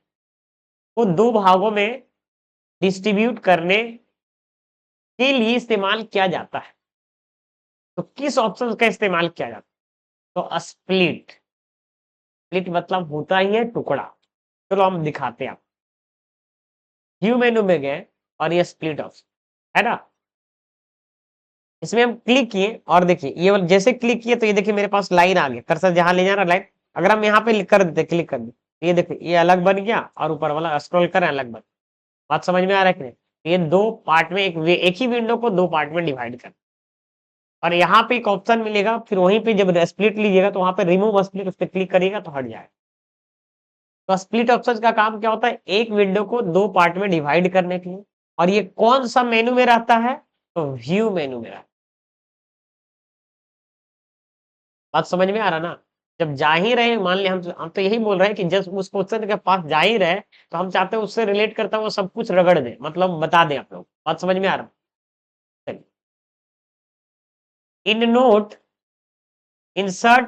को दो भागों में डिस्ट्रीब्यूट करने के लिए इस्तेमाल किया जाता है तो किस ऑप्शन का इस्तेमाल किया जाता है तो स्प्लिट स्प्लिट मतलब होता ही है टुकड़ा चलो हम दिखाते हैं आप व्यू मेनू में गए और ये स्प्लिट ऑप्शन है ना इसमें हम क्लिक किए और देखिए ये जैसे क्लिक किए तो ये देखिए मेरे पास लाइन आ गया कर्सर जहां ले जाना लाइन अगर हम यहाँ पे कर देते क्लिक कर दे ये देखिए ये अलग बन गया और ऊपर वाला स्क्रॉल करें अलग बन बात समझ में आ रहा है कि नहीं ये दो पार्ट में एक ही विंडो को दो पार्ट में डिवाइड कर और यहाँ पे एक ऑप्शन मिलेगा फिर वहीं पे जब स्प्लिट लीजिएगा तो वहां पे रिमूव स्प्लिट उस पर क्लिक करिएगा तो हट जाएगा। तो स्प्लिट ऑप्शन का काम क्या होता है एक विंडो को दो पार्ट में डिवाइड करने के लिए और ये कौन सा मेनू में रहता है तो व्यू मेनू में रहता है। बात समझ में आ रहा ना जब जा ही रहे मान लिया हम तो यही बोल रहे हैं कि जब उस क्वेश्चन के पास जा ही रहे तो हम चाहते हैं उससे रिलेट करता हुआ सब कुछ रगड़ दे मतलब बता दें आप लोग बात समझ में आ रहा चलिए इन नोट इंसर्ट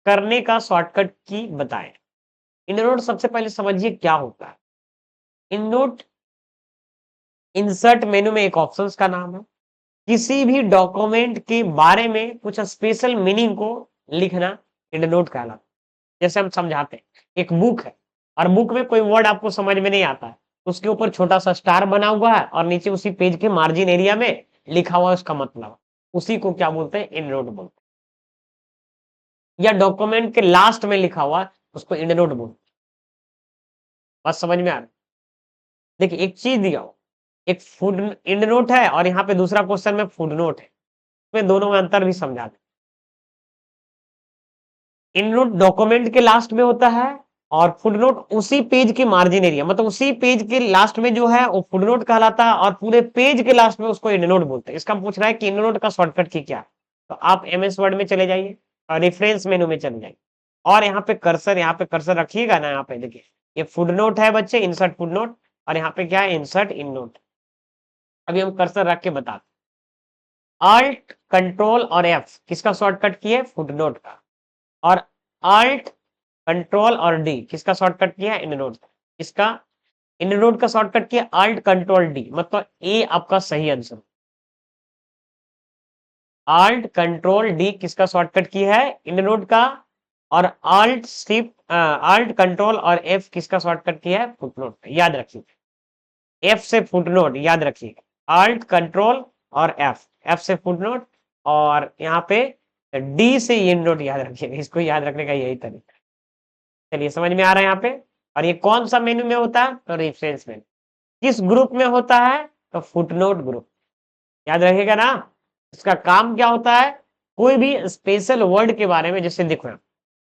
करने का शॉर्टकट की बताएं इन नोट सबसे पहले समझिए क्या होता है इन नोट इंसर्ट मेनू में एक ऑप्शंस का नाम है किसी भी डॉक्यूमेंट के बारे में कुछ स्पेशल मीनिंग को लिखना इंड नोट कहलाता है जैसे हम समझाते हैं एक बुक है और बुक में कोई वर्ड आपको समझ में नहीं आता है उसके ऊपर छोटा सा स्टार बना हुआ है और नीचे उसी पेज के मार्जिन एरिया में लिखा हुआ है उसका मतलब, उसी को क्या बोलते हैं, इंड नोट बोलते हैं। या डॉक्यूमेंट के लास्ट में लिखा हुआ है उसको इंड नोट बोलते हैं। बात समझ में आ रहा है? देखिए एक चीज दिया हो, एक फुट इंड नोट है और यहाँ पे दूसरा क्वेश्चन में फुट नोट है, मैं दोनों में अंतर भी समझा दें। इंड नोट डॉक्यूमेंट के लास्ट में होता है और फुटनोट उसी पेज के मार्जिन एरिया, मतलब उसी पेज के लास्ट में जो है वो फुटनोट कहलाता है और पूरे पेज के लास्ट में उसको इंड नोट बोलते हैं। इसका पूछ रहा है कि इंड नोट का शॉर्टकट की क्या है, तो आप एमएस वर्ड में चले जाइए और रेफरेंस मेनू में चले जाइए और यहाँ पे कर्सर रखिएगा ना, यहाँ पे देखिए ये फुटनोट है बच्चे, इंसर्ट फुटनोट, और यहाँ पे क्या है, इंसर्ट इंड नोट। अभी हम कर्सर रख के बताते, अल्ट कंट्रोल और एफ किसका शॉर्टकट की है, फुटनोट का, और अल्ट कंट्रोल और डी किसका शॉर्टकट किया है, इंड नोट। इसका इंड नोट का शॉर्टकट किया अल्ट कंट्रोल डी, मतलब ए आपका सही आंसर। अल्ट कंट्रोल डी किसका शॉर्टकट की है, इंड नोट का, और अल्ट शिफ्ट अल्ट कंट्रोल और एफ किसका शॉर्टकट किया है, फुटनोट का। याद रखिए एफ से फुटनोट याद रखिएगा, अल्ट कंट्रोल और एफ, एफ से फुटनोट, और यहाँ पे डी से इंड नोट याद रखिएगा। इसको याद रखने का यही तरीका। चलिए समझ में आ रहा है यहाँ पे। और ये कौन सा मेनू में होता है, तो रेफरेंस मेनू। किस ग्रुप में होता है, तो फुटनोट ग्रुप, याद रखिएगा ना। इसका काम क्या होता है, कोई भी स्पेशल वर्ड के बारे में, जैसे देखो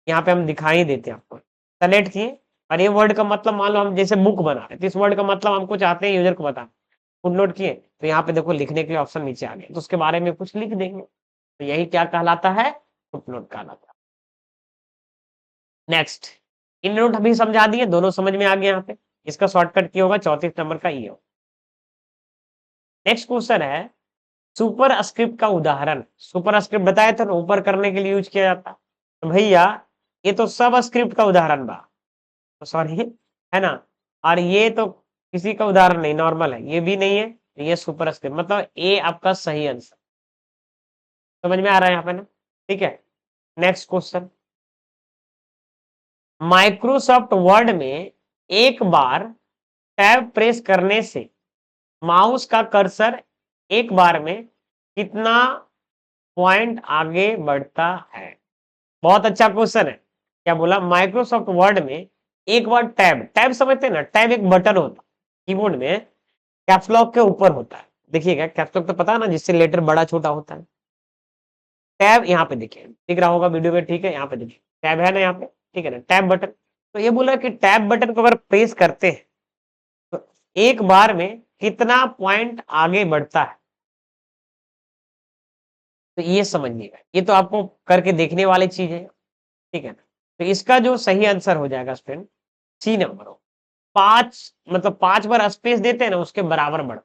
यहाँ पे हम दिखाई देते हैं आपको, सेलेक्ट किए और ये वर्ड का मतलब मान लो हम जैसे बुक बना रहे हैं, तो इस वर्ड का मतलब हमको चाहते हैं यूजर को बता, फुटनोट किए तो यहाँ पे देखो लिखने के लिए ऑप्शन नीचे आ गए, तो उसके बारे में कुछ लिख देंगे, तो यही क्या कहलाता है, फुटनोट कहलाता है। नेक्स्ट, इन नोट अभी समझा दिए, दोनों समझ में आ गए यहाँ पे। इसका शॉर्टकट क्या होगा, 34 नंबर का ये हो। नेक्स्ट क्वेश्चन है, सुपर स्क्रिप्ट का उदाहरण। सुपर स्क्रिप्ट बताया था ना, ऊपर करने के लिए यूज किया जाता, तो भैया ये तो सब स्क्रिप्ट का उदाहरण बा, तो सॉरी है ना, और ये तो किसी का उदाहरण नहीं, नॉर्मल है, ये भी नहीं है, ये सुपर स्क्रिप्ट, मतलब ए आपका सही आंसर। समझ में आ रहा है यहाँ पे ना, ठीक है। नेक्स्ट क्वेश्चन, माइक्रोसॉफ्ट वर्ड में एक बार टैब प्रेस करने से माउस का कर्सर एक बार में कितना पॉइंट आगे बढ़ता है। बहुत अच्छा क्वेश्चन है। क्या बोला, माइक्रोसॉफ्ट वर्ड में एक बार टैब, टैब समझते हैं ना, टैब एक बटन होता है कीबोर्ड में, कैप्स लॉक के ऊपर होता है, देखिएगा कैप्स लॉक तो पता है ना, जिससे लेटर बड़ा छोटा होता है। टैब यहाँ पे देखिए दिख रहा होगा वीडियो में, ठीक है, यहाँ पे देखिए टैब है ना यहाँ पे, ठीक है ना, टैब बटन। तो ये बोला कि टैब बटन को अगर प्रेस करते हैं तो एक बार में कितना पॉइंट आगे बढ़ता है, तो ये समझिएगा, ये तो आपको करके देखने वाली चीज है, ठीक है ना। तो इसका जो सही आंसर हो जाएगा स्टूडेंट, सी नंबर हो, 5, मतलब 5 बार स्पेस देते हैं ना उसके बराबर बढ़,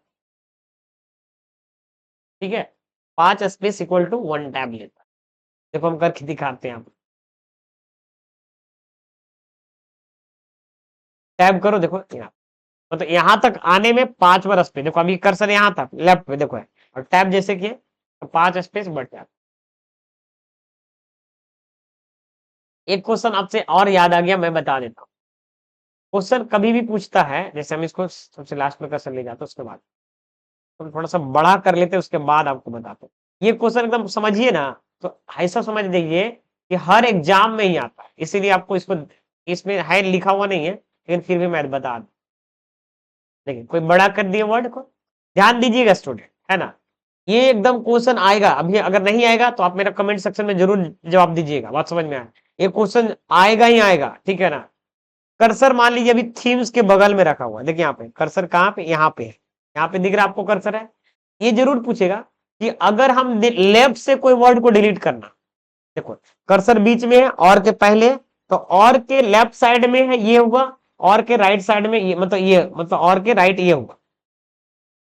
ठीक है, 5 स्पेस इक्वल टू 1 टैब लेता है। देखो हम करके दिखाते हैं, आप टैब करो, देखो यहाँ, मतलब यहाँ तक आने में 5 बार स्पेस, देखो अभी कर्सर यहाँ था लेफ्ट पे देखो है, और टैब जैसे किए तो 5 स्पेस बढ़ जाता। एक क्वेश्चन आपसे और याद आ गया, मैं बता देता हूँ। क्वेश्चन कभी भी पूछता है, जैसे हम इसको सबसे लास्ट में कर्सर ले जाते हैं उसके बाद तो थोड़ा सा बड़ा कर लेते हैं, उसके बाद आपको बताते हैं। ये क्वेश्चन एकदम समझिए ना, तो ऐसा समझ लीजिए कि हर एग्जाम में ही आता है, इसीलिए आपको इसको, इसमें है लिखा हुआ नहीं है लेकिन फिर भी मैं बता दूं। देखिए कोई बड़ा कर दिए वर्ड को, ध्यान दीजिएगा स्टूडेंट, है ना, ये एकदम क्वेश्चन आएगा, अभी अगर नहीं आएगा तो आप मेरा कमेंट सेक्शन में जरूर जवाब दीजिएगा, बात समझ में आए, ये क्वेश्चन आएगा ही आएगा, ठीक है ना। कर्सर मान लीजिए अभी थीम्स के बगल में रखा हुआ है, देखिए यहाँ पे कर्सर कहाँ पे, यहाँ पे है, यहाँ पे दिख रहा है आपको कर्सर है। ये जरूर पूछेगा कि अगर हम लेफ्ट से कोई वर्ड को डिलीट करना, देखो कर्सर बीच में है और के पहले, तो और के लेफ्ट साइड में है ये होगा, और के राइट साइड में ये मतलब और के राइट ये होगा।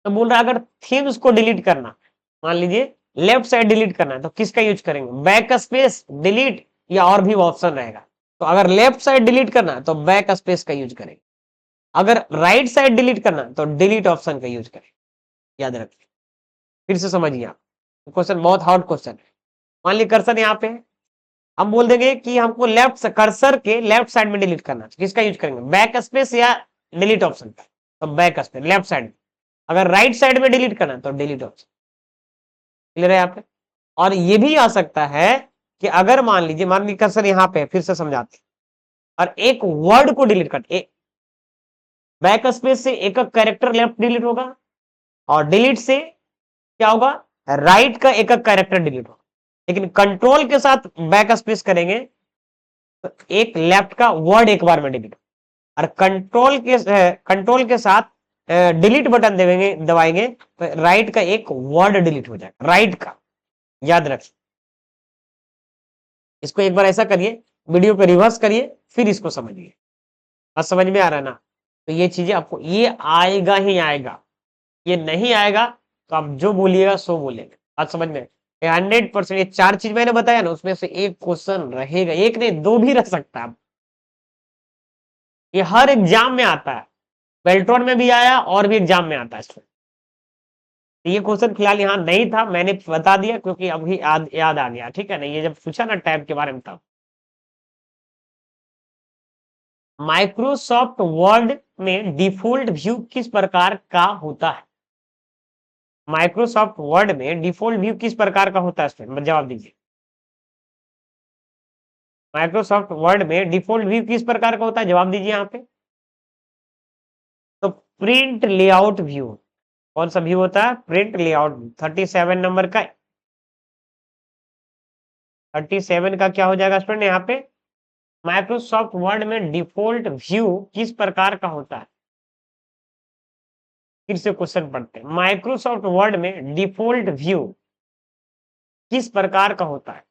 तो बोल रहा है अगर थीम्स को डिलीट करना, मान लीजिए लेफ्ट साइड डिलीट करना है, तो किसका यूज करेंगे, बैक स्पेस डिलीट, या और भी ऑप्शन रहेगा। तो अगर लेफ्ट साइड डिलीट करना है तो बैक स्पेस का यूज करेंगे, अगर राइट साइड डिलीट करना है तो डिलीट ऑप्शन का यूज करें। याद रखिए, फिर से समझिए आप, क्वेश्चन बहुत हार्ड क्वेश्चन है। मान लीजिए कर्सर यहाँ पे है, हम बोल देंगे कि हमको लेफ्ट कर्सर के लेफ्ट साइड में डिलीट करना है, किसका यूज करेंगे, बैक स्पेस या डिलीट ऑप्शन का। तो बैक स्पेस लेफ्ट साइड, अगर राइट साइड में डिलीट करना तो डिलीट ऑप्शन। क्लियर है यहाँ पे। और ये भी आ सकता है कि अगर मान लीजिए कर्सर यहाँ पे फिर से समझाते और एक वर्ड को डिलीट कर, बैक स्पेस से एक कैरेक्टर लेफ्ट डिलीट होगा और डिलीट से क्या होगा, राइट का एक कैरेक्टर डिलीट होगा। लेकिन कंट्रोल के साथ बैक स्पेस करेंगे तो एक लेफ्ट का वर्ड एक बार में डिलीट, और कंट्रोल के साथ डिलीट बटन देंगे दबाएंगे तो राइट का एक वर्ड डिलीट हो जाएगा, राइट का। याद रखिए, इसको एक बार ऐसा करिए, वीडियो को रिवर्स करिए, फिर इसको समझिए। बस समझ में आ रहा है ना। तो ये चीजें आपको ये आएगा ही आएगा, ये नहीं आएगा तो आप जो बोलिएगा सो बोलेंगे। बात समझ में, 100%। ये 4 चीज मैंने बताया ना, उसमें से एक क्वेश्चन रहेगा, एक नहीं 2 भी रख सकता है। ये हर एग्जाम में आता है, बेल्ट्रॉन में भी आया और भी एग्जाम में आता है इसमें। ये क्वेश्चन फिलहाल यहाँ नहीं था, मैंने बता दिया क्योंकि अभी याद आ गया, ठीक है ना। ये जब पूछा ना टैब के बारे में तब। माइक्रोसॉफ्ट वर्ड में डिफॉल्ट व्यू किस प्रकार का होता है? माइक्रोसॉफ्ट वर्ड में डिफॉल्ट व्यू किस प्रकार का होता है, इसमें जवाब दीजिए। माइक्रोसॉफ्ट वर्ड में डिफॉल्ट व्यू किस प्रकार का होता है, जवाब दीजिए यहाँ पे। तो प्रिंट लेआउट व्यू, कौन सा व्यू होता है, प्रिंट लेआउट। 37 नंबर का, 37 का क्या हो जाएगा स्टूडेंट यहाँ पे, माइक्रोसॉफ्ट वर्ड में डिफॉल्ट व्यू किस प्रकार का होता है। फिर से क्वेश्चन पढ़ते हैं, माइक्रोसॉफ्ट वर्ड में डिफॉल्ट व्यू किस प्रकार का होता है।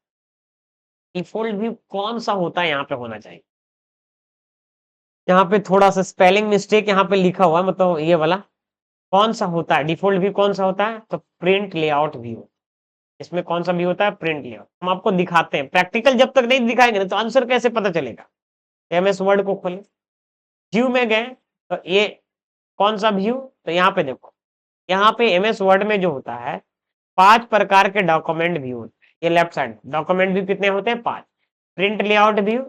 डिफॉल्ट व्यू कौन सा होता है यहाँ पे होना चाहिए। यहाँ पे थोड़ा सा स्पेलिंग मिस्टेक यहाँ पे लिखा हुआ है, मतलब ये वाला कौन सा होता है, डिफॉल्ट व्यू कौन सा होता है, तो प्रिंट लेआउट व्यू। इसमें कौन सा व्यू होता है, प्रिंट लेआउट। हम आपको दिखाते हैं, प्रैक्टिकल जब तक नहीं दिखाएंगे ना तो आंसर कैसे पता चलेगा। एमएस वर्ड को खोले, व्यू में गए तो ये कौन सा व्यू, तो यहाँ पे देखो, यहाँ पे एमएस वर्ड में जो होता है 5 प्रकार के डॉक्यूमेंट व्यू होते हैं। ये लेफ्ट साइड डॉक्यूमेंट व्यू कितने होते हैं, 5। Print layout view,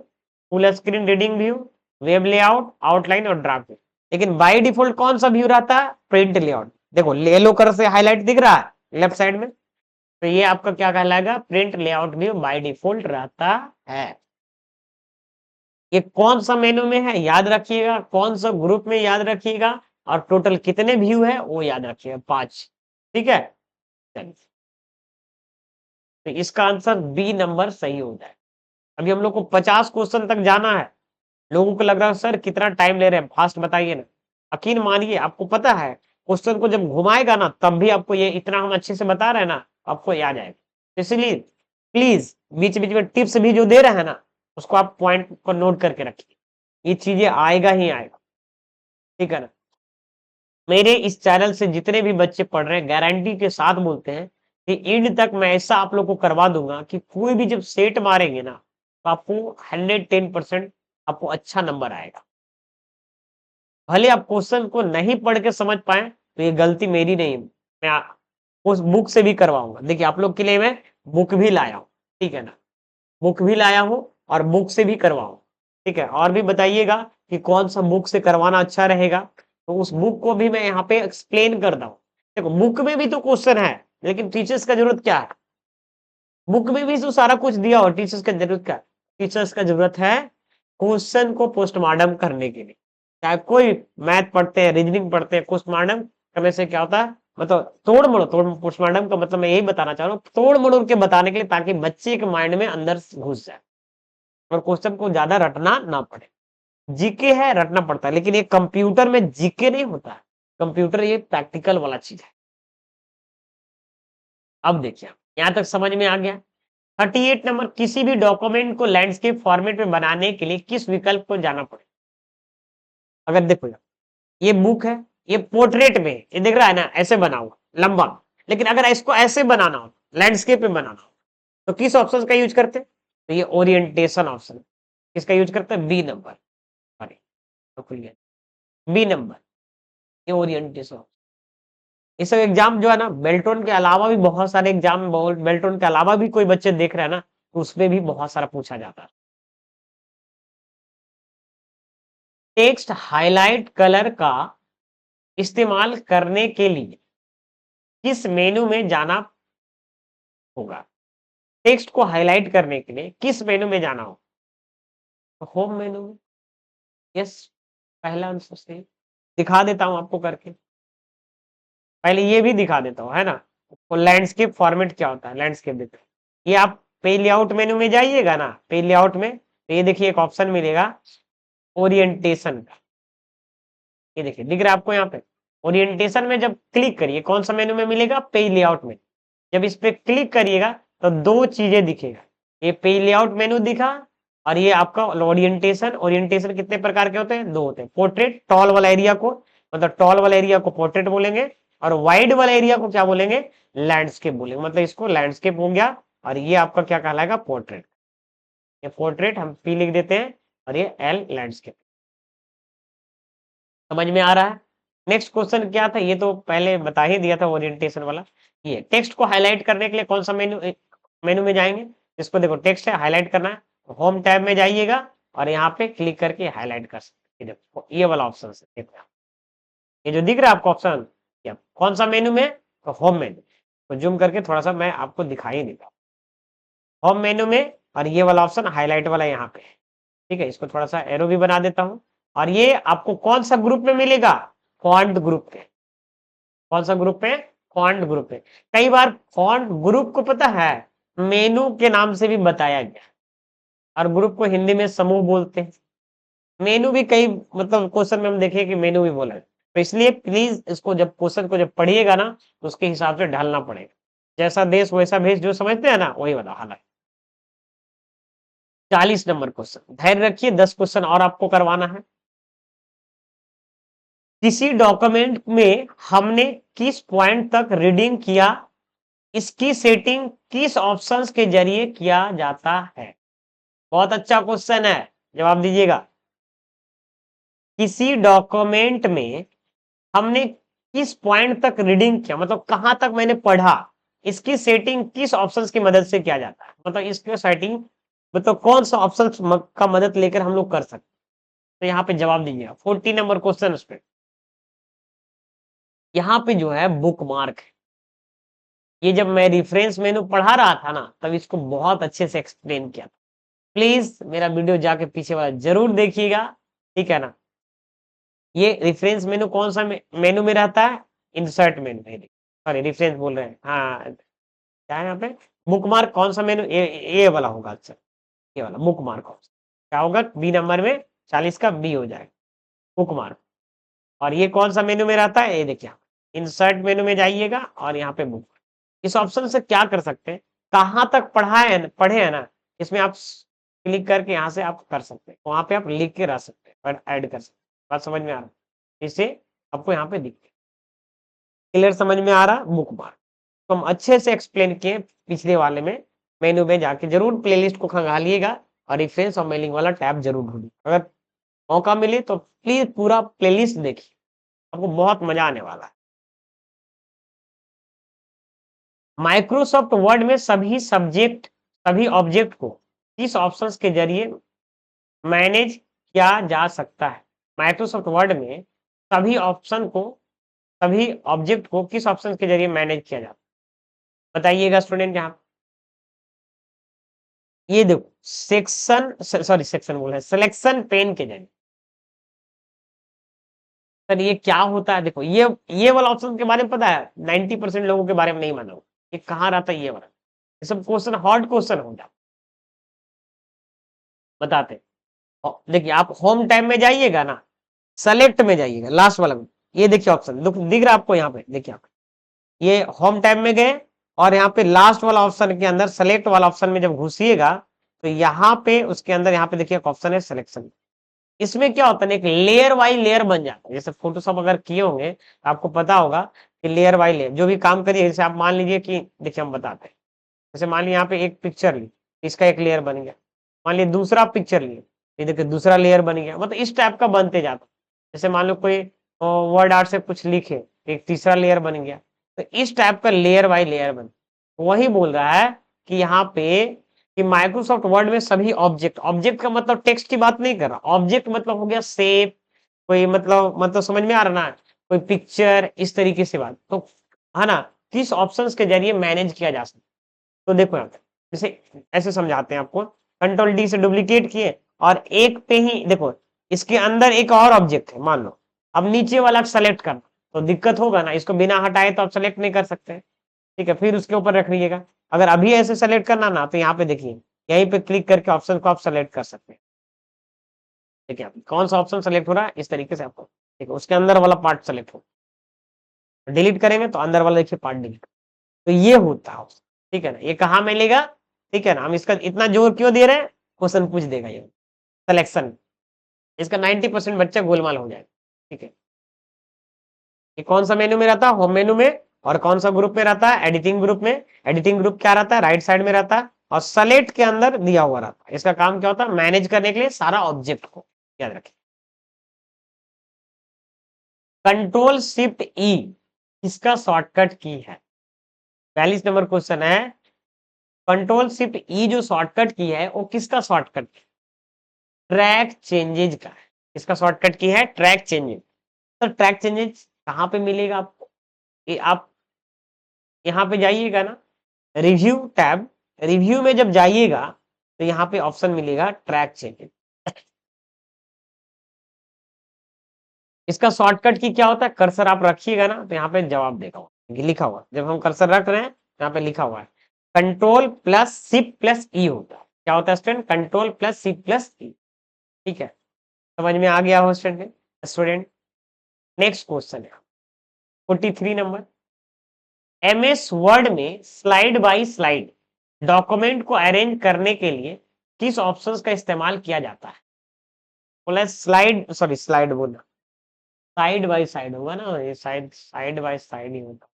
full screen reading view, web layout, outline और ड्राफ्ट व्यू। लेकिन बाय डिफॉल्ट कौन सा व्यू रहता है, प्रिंट लेआउट। देखो येलो कलर से हाईलाइट दिख रहा है लेफ्ट साइड में, तो ये आपका क्या कहलाएगा, print layout view by default रहता है। ये कौन सा मेनू में है याद रखिएगा, कौन सा ग्रुप में याद रखिएगा, और टोटल कितने व्यू है वो याद रखिएगा, 5। ठीक है, चलिए तो इसका आंसर बी नंबर सही हो जाए। अभी हम लोग को 50 क्वेश्चन तक जाना है। लोगों को लग रहा है सर कितना टाइम ले रहे हैं, फास्ट बताइए ना। यकीन मानिए आपको पता है, क्वेश्चन को जब घुमाएगा ना तब भी आपको ये इतना हम अच्छे से बता रहे हैं ना, आपको याद आएगा। इसलिए प्लीज बीच बीच में टिप्स भी जो दे रहे हैं ना, उसको आप पॉइंट को नोट करके रखिए, ये चीजें आएगा ही आएगा। ठीक है ना। मेरे इस चैनल से जितने भी बच्चे पढ़ रहे हैं, गारंटी के साथ बोलते हैं कि एंड तक मैं ऐसा आप लोग को करवा दूंगा कि कोई भी जब सेट मारेंगे ना तो आपको 110% आपको अच्छा नंबर आएगा। भले आप क्वेश्चन को नहीं पढ़ के समझ पाए तो ये गलती मेरी नहीं है, मैं उस बुक से भी करवाऊंगा। देखिए आप लोग के लिए मैं बुक भी लाया हूँ, ठीक है ना, बुक भी लाया हूँ और बुक से भी करवाऊँ। ठीक है, और भी बताइएगा कि कौन सा बुक से करवाना अच्छा रहेगा, तो उस बुक को भी मैं यहाँ पे एक्सप्लेन कर दूँ। देखो बुक में भी तो क्वेश्चन है, लेकिन टीचर्स का जरूरत क्या है, बुक में भी तो सारा कुछ दिया हो, टीचर्स का जरूरत क्या, टीचर्स का जरूरत है क्वेश्चन को पोस्टमार्टम करने के लिए। चाहे कोई मैथ पढ़ते हैं, रीजनिंग पढ़ते हैं, पोस्टमार्टम करने से क्या होता है, मतलब तोड़ पोस्टमार्टम का मतलब मैं यही बताना चाह रहा हूँ, तोड़ मड़ोड़ के बताने के लिए, ताकि बच्चे के माइंड में अंदर घुस जाए और क्वेश्चन को ज्यादा रटना ना पड़े। जीके है रटना पड़ता है, लेकिन ये कंप्यूटर में जीके नहीं होता है, कंप्यूटर ये प्रैक्टिकल वाला चीज है। अब देखिए यहां तक समझ में आ गया। 38 नंबर, किसी भी डॉक्यूमेंट को लैंडस्केप फॉर्मेट में बनाने के लिए किस विकल्प को जाना पड़े। अगर देखो ये बुक है, ये पोर्ट्रेट में ये दिख रहा है ना, ऐसे बना हुआ लंबा, लेकिन अगर इसको ऐसे बनाना हो, लैंडस्केप में बनाना हो, तो किस ऑप्शन का यूज करते हैं, तो ये ओरिएंटेशन ऑप्शन किसका यूज करते हैं, बी नंबर। अरे तो खुलिए बी नंबर, ये ओरिएंटेशन। इस सब एग्जाम जो है ना, बेल्ट्रॉन के अलावा भी बहुत सारे एग्जाम, बेल्ट्रॉन के अलावा भी कोई बच्चे देख रहे हैं ना, तो उसमें भी बहुत सारा पूछा जाता है। टेक्स्ट हाईलाइट कलर का इस्तेमाल करने के लिए किस मेनू में जाना होगा? टेक्स्ट को हाइलाइट करने के लिए किस मेनू में जाना होगा? तो होम मेनू में। यस, पहला आंसर सही। दिखा देता हूं आपको करके, पहले ये भी दिखा देता हूँ, है ना। तो लैंडस्केप फॉर्मेट क्या होता है, लैंडस्केप देखो, ये आप पे लेआउट मेनू में जाइएगा ना, पे लेआउट में, तो ये देखिए एक ऑप्शन मिलेगा ओरिएंटेशन का। ये देखिए दिख रहा है आपको यहाँ पे, ओरिएंटेशन में जब क्लिक करिए, कौन सा मेनू में मिलेगा, पे लेआउट में। जब इस पे क्लिक करिएगा तो दो चीजें दिखेगा, ये पे लेआउट मेनू दिखा, और ये आपका ओरिएंटेशन। ओरिएंटेशन कितने प्रकार के होते हैं, दो होते हैं। पोर्ट्रेट, टॉल वाला एरिया को, मतलब टॉल वाला एरिया को पोर्ट्रेट बोलेंगे, और वाइड वाला एरिया को क्या बोलेंगे, लैंडस्केप बोलेंगे। मतलब इसको लैंडस्केप हो गया, और ये आपका क्या कहलाएगा, पोर्ट्रेट। ये पोर्ट्रेट हम पी लिख देते हैं, और ये एल लैंडस्केप। समझ में आ रहा है। नेक्स्ट क्वेश्चन क्या था, ये तो पहले बता ही दिया था, ओरिएंटेशन वाला। ये टेक्स्ट को हाईलाइट करने के लिए कौन सा मेनू मेनू में जाएंगे, इसको देखो टेक्स्ट है, हाईलाइट करना है, होम टैब में जाइएगा और यहाँ पे क्लिक करके हाईलाइट कर सकते हैं। देखो ये वाला ऑप्शन है, देखो ये जो दिख रहा है आपको ऑप्शन, या कौन सा मेनू में, तो होम मेनू। तो जूम करके थोड़ा सा मैं आपको दिखाई देता हूँ, होम मेनू में, और ये वाला ऑप्शन हाईलाइट वाला यहाँ पे है। ठीक है, इसको थोड़ा सा एरो भी बना देता हूँ। और ये आपको कौन सा ग्रुप में मिलेगा, फॉन्ट ग्रुप पे। कौन सा ग्रुप पे, फॉन्ट ग्रुप पे। कई बार फॉन्ट ग्रुप को पता है मेनू के नाम से भी बताया गया, और ग्रुप को हिंदी में समूह बोलते हैं। मेनू भी कई मतलब क्वेश्चन में हम देखें कि मेनू भी बोला है, तो इसलिए प्लीज इसको जब क्वेश्चन को जब पढ़िएगा ना, तो उसके हिसाब से ढलना पड़ेगा। जैसा देश वैसा भेष, जो समझते हैं ना वही वाला हाल है। 40 नंबर क्वेश्चन, धैर्य रखिए, 10 क्वेश्चन और आपको करवाना है। किसी डॉक्यूमेंट में हमने किस पॉइंट तक रीडिंग किया, इसकी सेटिंग किस ऑप्शंस के जरिए किया जाता है? बहुत अच्छा क्वेश्चन है, जवाब दीजिएगा। किसी डॉक्यूमेंट में हमने किस पॉइंट तक रीडिंग किया, मतलब कहां तक मैंने पढ़ा, इसकी सेटिंग किस ऑप्शंस की मदद से किया जाता है, मतलब इसकी सेटिंग मतलब कौन सा ऑप्शन का मदद लेकर हम लोग कर सकते हैं। तो यहाँ पे जवाब दीजिएगा, 40 नंबर क्वेश्चन उस पे। यहाँ पे जो है बुक मार्क है। ये जब मैं रेफरेंस मेनू पढ़ा रहा था ना, तब इसको बहुत अच्छे से एक्सप्लेन किया था। प्लीज मेरा वीडियो जाके पीछे वाला जरूर देखिएगा, ठीक है ना। ये रेफरेंस मेनू कौन सा मेनू में रहता है, इंसर्ट मेनू में, सॉरी रेफरेंस बोल रहे हैं, हाँ क्या है यहाँ पे, बुक मार्क कौन सा मेनू, ए वाला होगा। अच्छा, ये वाला बुक मार्क क्या होगा, बी नंबर में 40 का बी हो जाएगा, बुक मार्क। और ये कौन सा मेनू में रहता है, ये देखिए इंसर्ट मेनू में जाइएगा, और यहाँ पे बुक। इस ऑप्शन से क्या कर सकते हैं, कहाँ तक पढ़ा है, पढ़े हैं ना, इसमें आप क्लिक करके यहाँ से आप कर सकते हैं, वहां पे आप लिख के रख सकते हैं और ऐड कर सकते हैं। बात समझ में आ रहा है, इससे आपको यहाँ पे दिखते, क्लियर समझ में आ रहा, बुक मार्क। तो हम अच्छे से एक्सप्लेन किए पिछले वाले में। मेनू में जाके जरूर प्लेलिस्ट को खंगालिएगा, और रेफरेंस और मेलिंग वाला टैब जरूर ढूंढिए। अगर मौका मिले तो प्लीज पूरा प्लेलिस्ट देखिए, आपको बहुत मजा आने वाला है। माइक्रोसॉफ्ट वर्ड में सभी ऑब्जेक्ट को किस ऑप्शंस के जरिए मैनेज किया जा सकता है? माइक्रोसॉफ्ट वर्ड में सभी ऑप्शन को, सभी ऑब्जेक्ट को किस ऑप्शन के जरिए मैनेज किया जाता है, बताइएगा स्टूडेंट। यहाँ ये देखो सेक्शन बोल रहे हैं, सिलेक्शन पेन के जरिए। सर ये क्या होता है, देखो ये वाला ऑप्शन के बारे में पता है, 90% लोगों के बारे में नहीं मालूम ये कहाँ रहता है, ये वाला। ये सब क्वेश्चन हार्ड क्वेश्चन हो जाता, बताते। देखिए आप होम टाइम में जाइएगा ना, सेलेक्ट में जाइएगा, लास्ट वाला में, ये देखिए ऑप्शन दिख रहा है आपको यहाँ पे, देखिए आप ये होम टाइम में गए, और यहाँ पे लास्ट वाला ऑप्शन के अंदर सेलेक्ट वाला ऑप्शन में जब घुसिएगा, तो यहाँ पे उसके अंदर यहाँ पे देखिए ऑप्शन है सिलेक्शन। इसमें क्या होता है, एक लेयर बाई लेयर बन जाता है। जैसे फोटोशॉप अगर किए होंगे तो आपको पता होगा कि लेयर बाई लेयर जो भी काम करिए, जैसे आप मान लीजिए कि देखिए हम बताते हैं, जैसे मान लीजिए यहाँ पे एक पिक्चर ली, इसका एक लेयर बन गया। मान लीजिए दूसरा पिक्चर लिए, ये देखिए दूसरा लेयर बन गया। मतलब इस टाइप का बनते जाता। जैसे मान लो कोई वर्ड आर्ट से कुछ लिखे, एक तीसरा लेयर बन गया। तो इस टाइप का लेयर बाय लेयर बन, वही बोल रहा है कि यहाँ पे कि माइक्रोसॉफ्ट वर्ड में सभी ऑब्जेक्ट, ऑब्जेक्ट का मतलब टेक्स्ट की बात नहीं कर रहा, ऑब्जेक्ट मतलब हो गया शेप, कोई मतलब समझ में आ रहा ना, कोई पिक्चर, इस तरीके से बात, तो है ना, किस ऑप्शंस के जरिए मैनेज किया जा सकता है। तो देखो यहाँ पे जैसे ऐसे समझाते हैं आपको, कंट्रोल डी से डुप्लीकेट किए और एक पे ही देखो, इसके अंदर एक और ऑब्जेक्ट है मान लो, अब नीचे वाला सेलेक्ट करना तो दिक्कत होगा ना, इसको बिना हटाए तो आप सेलेक्ट नहीं कर सकते, ठीक है, फिर उसके ऊपर रख लीजिएगा। अगर अभी ऐसे सेलेक्ट करना ना, तो यहाँ पे देखिए, यहीं पे क्लिक करके ऑप्शन को आप सेलेक्ट कर सकते हैं। ठीक है, कौन सा ऑप्शन सेलेक्ट हो रहा है, इस तरीके से आपको, ठीक है, उसके अंदर वाला पार्ट सेलेक्ट हो, डिलीट करेंगे तो अंदर वाला देखिए पार्ट डिलीट, तो ये होता है, ठीक है ना, ये कहाँ मिलेगा, ठीक है ना, हम इसका इतना जोर क्यों दे रहे हैं, क्वेश्चन पूछ देगा ये सिलेक्शन, इसका 90% बच्चा गोलमाल हो जाएगा, ठीक है। ये कौन सा मेन्यू में रहता है, होम मेन्यू में, और कौन सा ग्रुप में रहता है, एडिटिंग ग्रुप में। एडिटिंग ग्रुप क्या रहता है, राइट साइड में रहता है, और सेलेक्ट के अंदर दिया हुआ रहता है। इसका काम क्या होता है, मैनेज करने के लिए सारा ऑब्जेक्ट को, याद रखें। कंट्रोल शिफ्ट ई इसका शॉर्टकट की है, 42 नंबर क्वेश्चन है। कंट्रोल शिफ्ट ई जो शॉर्टकट की है वो किसका शॉर्टकट, ट्रैक चेंजेज का है। इसका शॉर्टकट की है ट्रैक चेंजेज। तो ट्रैक चेंजेज कहाँ पे मिलेगा आपको, ये आप यहाँ पे जाइएगा ना, रिव्यू टैब, रिव्यू में जब जाइएगा तो यहाँ पे ऑप्शन मिलेगा ट्रैक चेंजेज। इसका शॉर्टकट की क्या होता है, कर्सर आप रखिएगा ना तो यहाँ पे जवाब देगा, लिखा हुआ, जब हम कर्सर रख रहे हैं यहाँ पे लिखा हुआ है control plus shift plus E होता है। क्या होता है student, control plus shift plus E, ठीक है, समझ में आ गया हो स्टूडेंट। नेक्स्ट क्वेश्चन है 43 नंबर, एमएस वर्ड में स्लाइड बाय स्लाइड डॉक्यूमेंट को अरेंज करने के लिए किस ऑप्शंस का इस्तेमाल किया जाता है। बोला स्लाइड, सॉरी स्लाइड बोलना, साइड बाय साइड होगा ना, ये साइड बाय साइड ही होगा,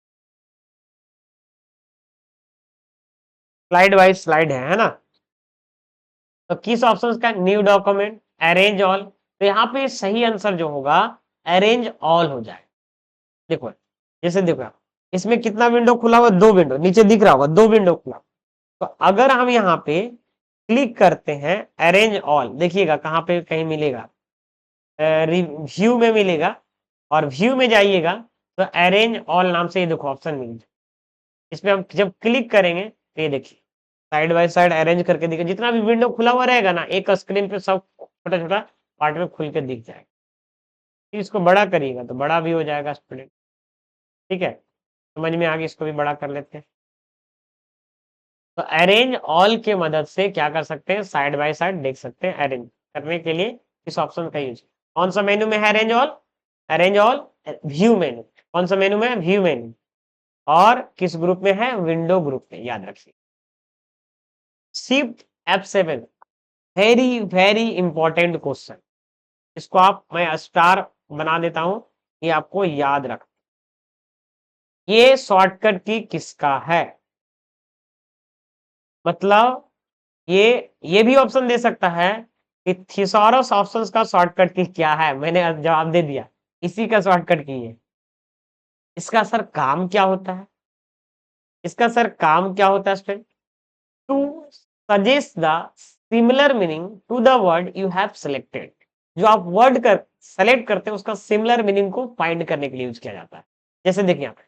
स्लाइड बाय स्लाइड है ना। तो किस ऑप्शन का, न्यू डॉक्यूमेंट, अरेंज ऑल, तो यहाँ पे सही आंसर जो होगा अरेंज ऑल हो जाए। देखो जैसे देखो इसमें कितना विंडो खुला हुआ, दो विंडो, नीचे दिख रहा होगा दो विंडो खुला, तो अगर हम यहाँ पे क्लिक करते हैं अरेंज ऑल, देखिएगा कहाँ पे कहीं मिलेगा, व्यू में मिलेगा, और व्यू में जाइएगा तो अरेंज ऑल नाम से ये देखो ऑप्शन मिल जाए। इसमें हम जब क्लिक करेंगे तो ये देखिए साइड बाय साइड अरेंज करके दिखे, जितना भी विंडो खुला हुआ रहेगा ना एक स्क्रीन पे सब छोटा छोटा पार्ट में खुल के दिख जाएगा। इसको बड़ा करिएगा तो बड़ा भी हो जाएगा स्टूडेंट, ठीक है, समझ में आगे, इसको भी बड़ा कर लेते हैं। तो अरेंज ऑल के मदद से क्या कर सकते हैं, साइड बाय साइड देख सकते हैं। अरेंज करने के लिए इस ऑप्शन का यूज, कौन सा मेनू में है arrange all, arrange all view मेनू, कौन सा मेनू में है, व्यू मेनू, और किस ग्रुप में है, विंडो ग्रुप में, याद रखिए। Shift F7 very very important question, इसको आप, मैं स्टार बना देता हूं, ये आपको याद रख, ये शॉर्टकट की किसका है, मतलब ये भी ऑप्शन दे सकता है कि थिसॉरस ऑप्शंस का शॉर्टकट की क्या है, मैंने जवाब दे दिया, इसी का शॉर्टकट की है। इसका सर काम क्या होता है, इसका सर काम क्या होता है student, to suggest the similar meaning to the word you have selected, जो आप वर्ड कर सेलेक्ट करते हैं उसका सिमिलर मीनिंग को फाइंड करने के लिए यूज किया जाता है। जैसे देखिए यहाँ पे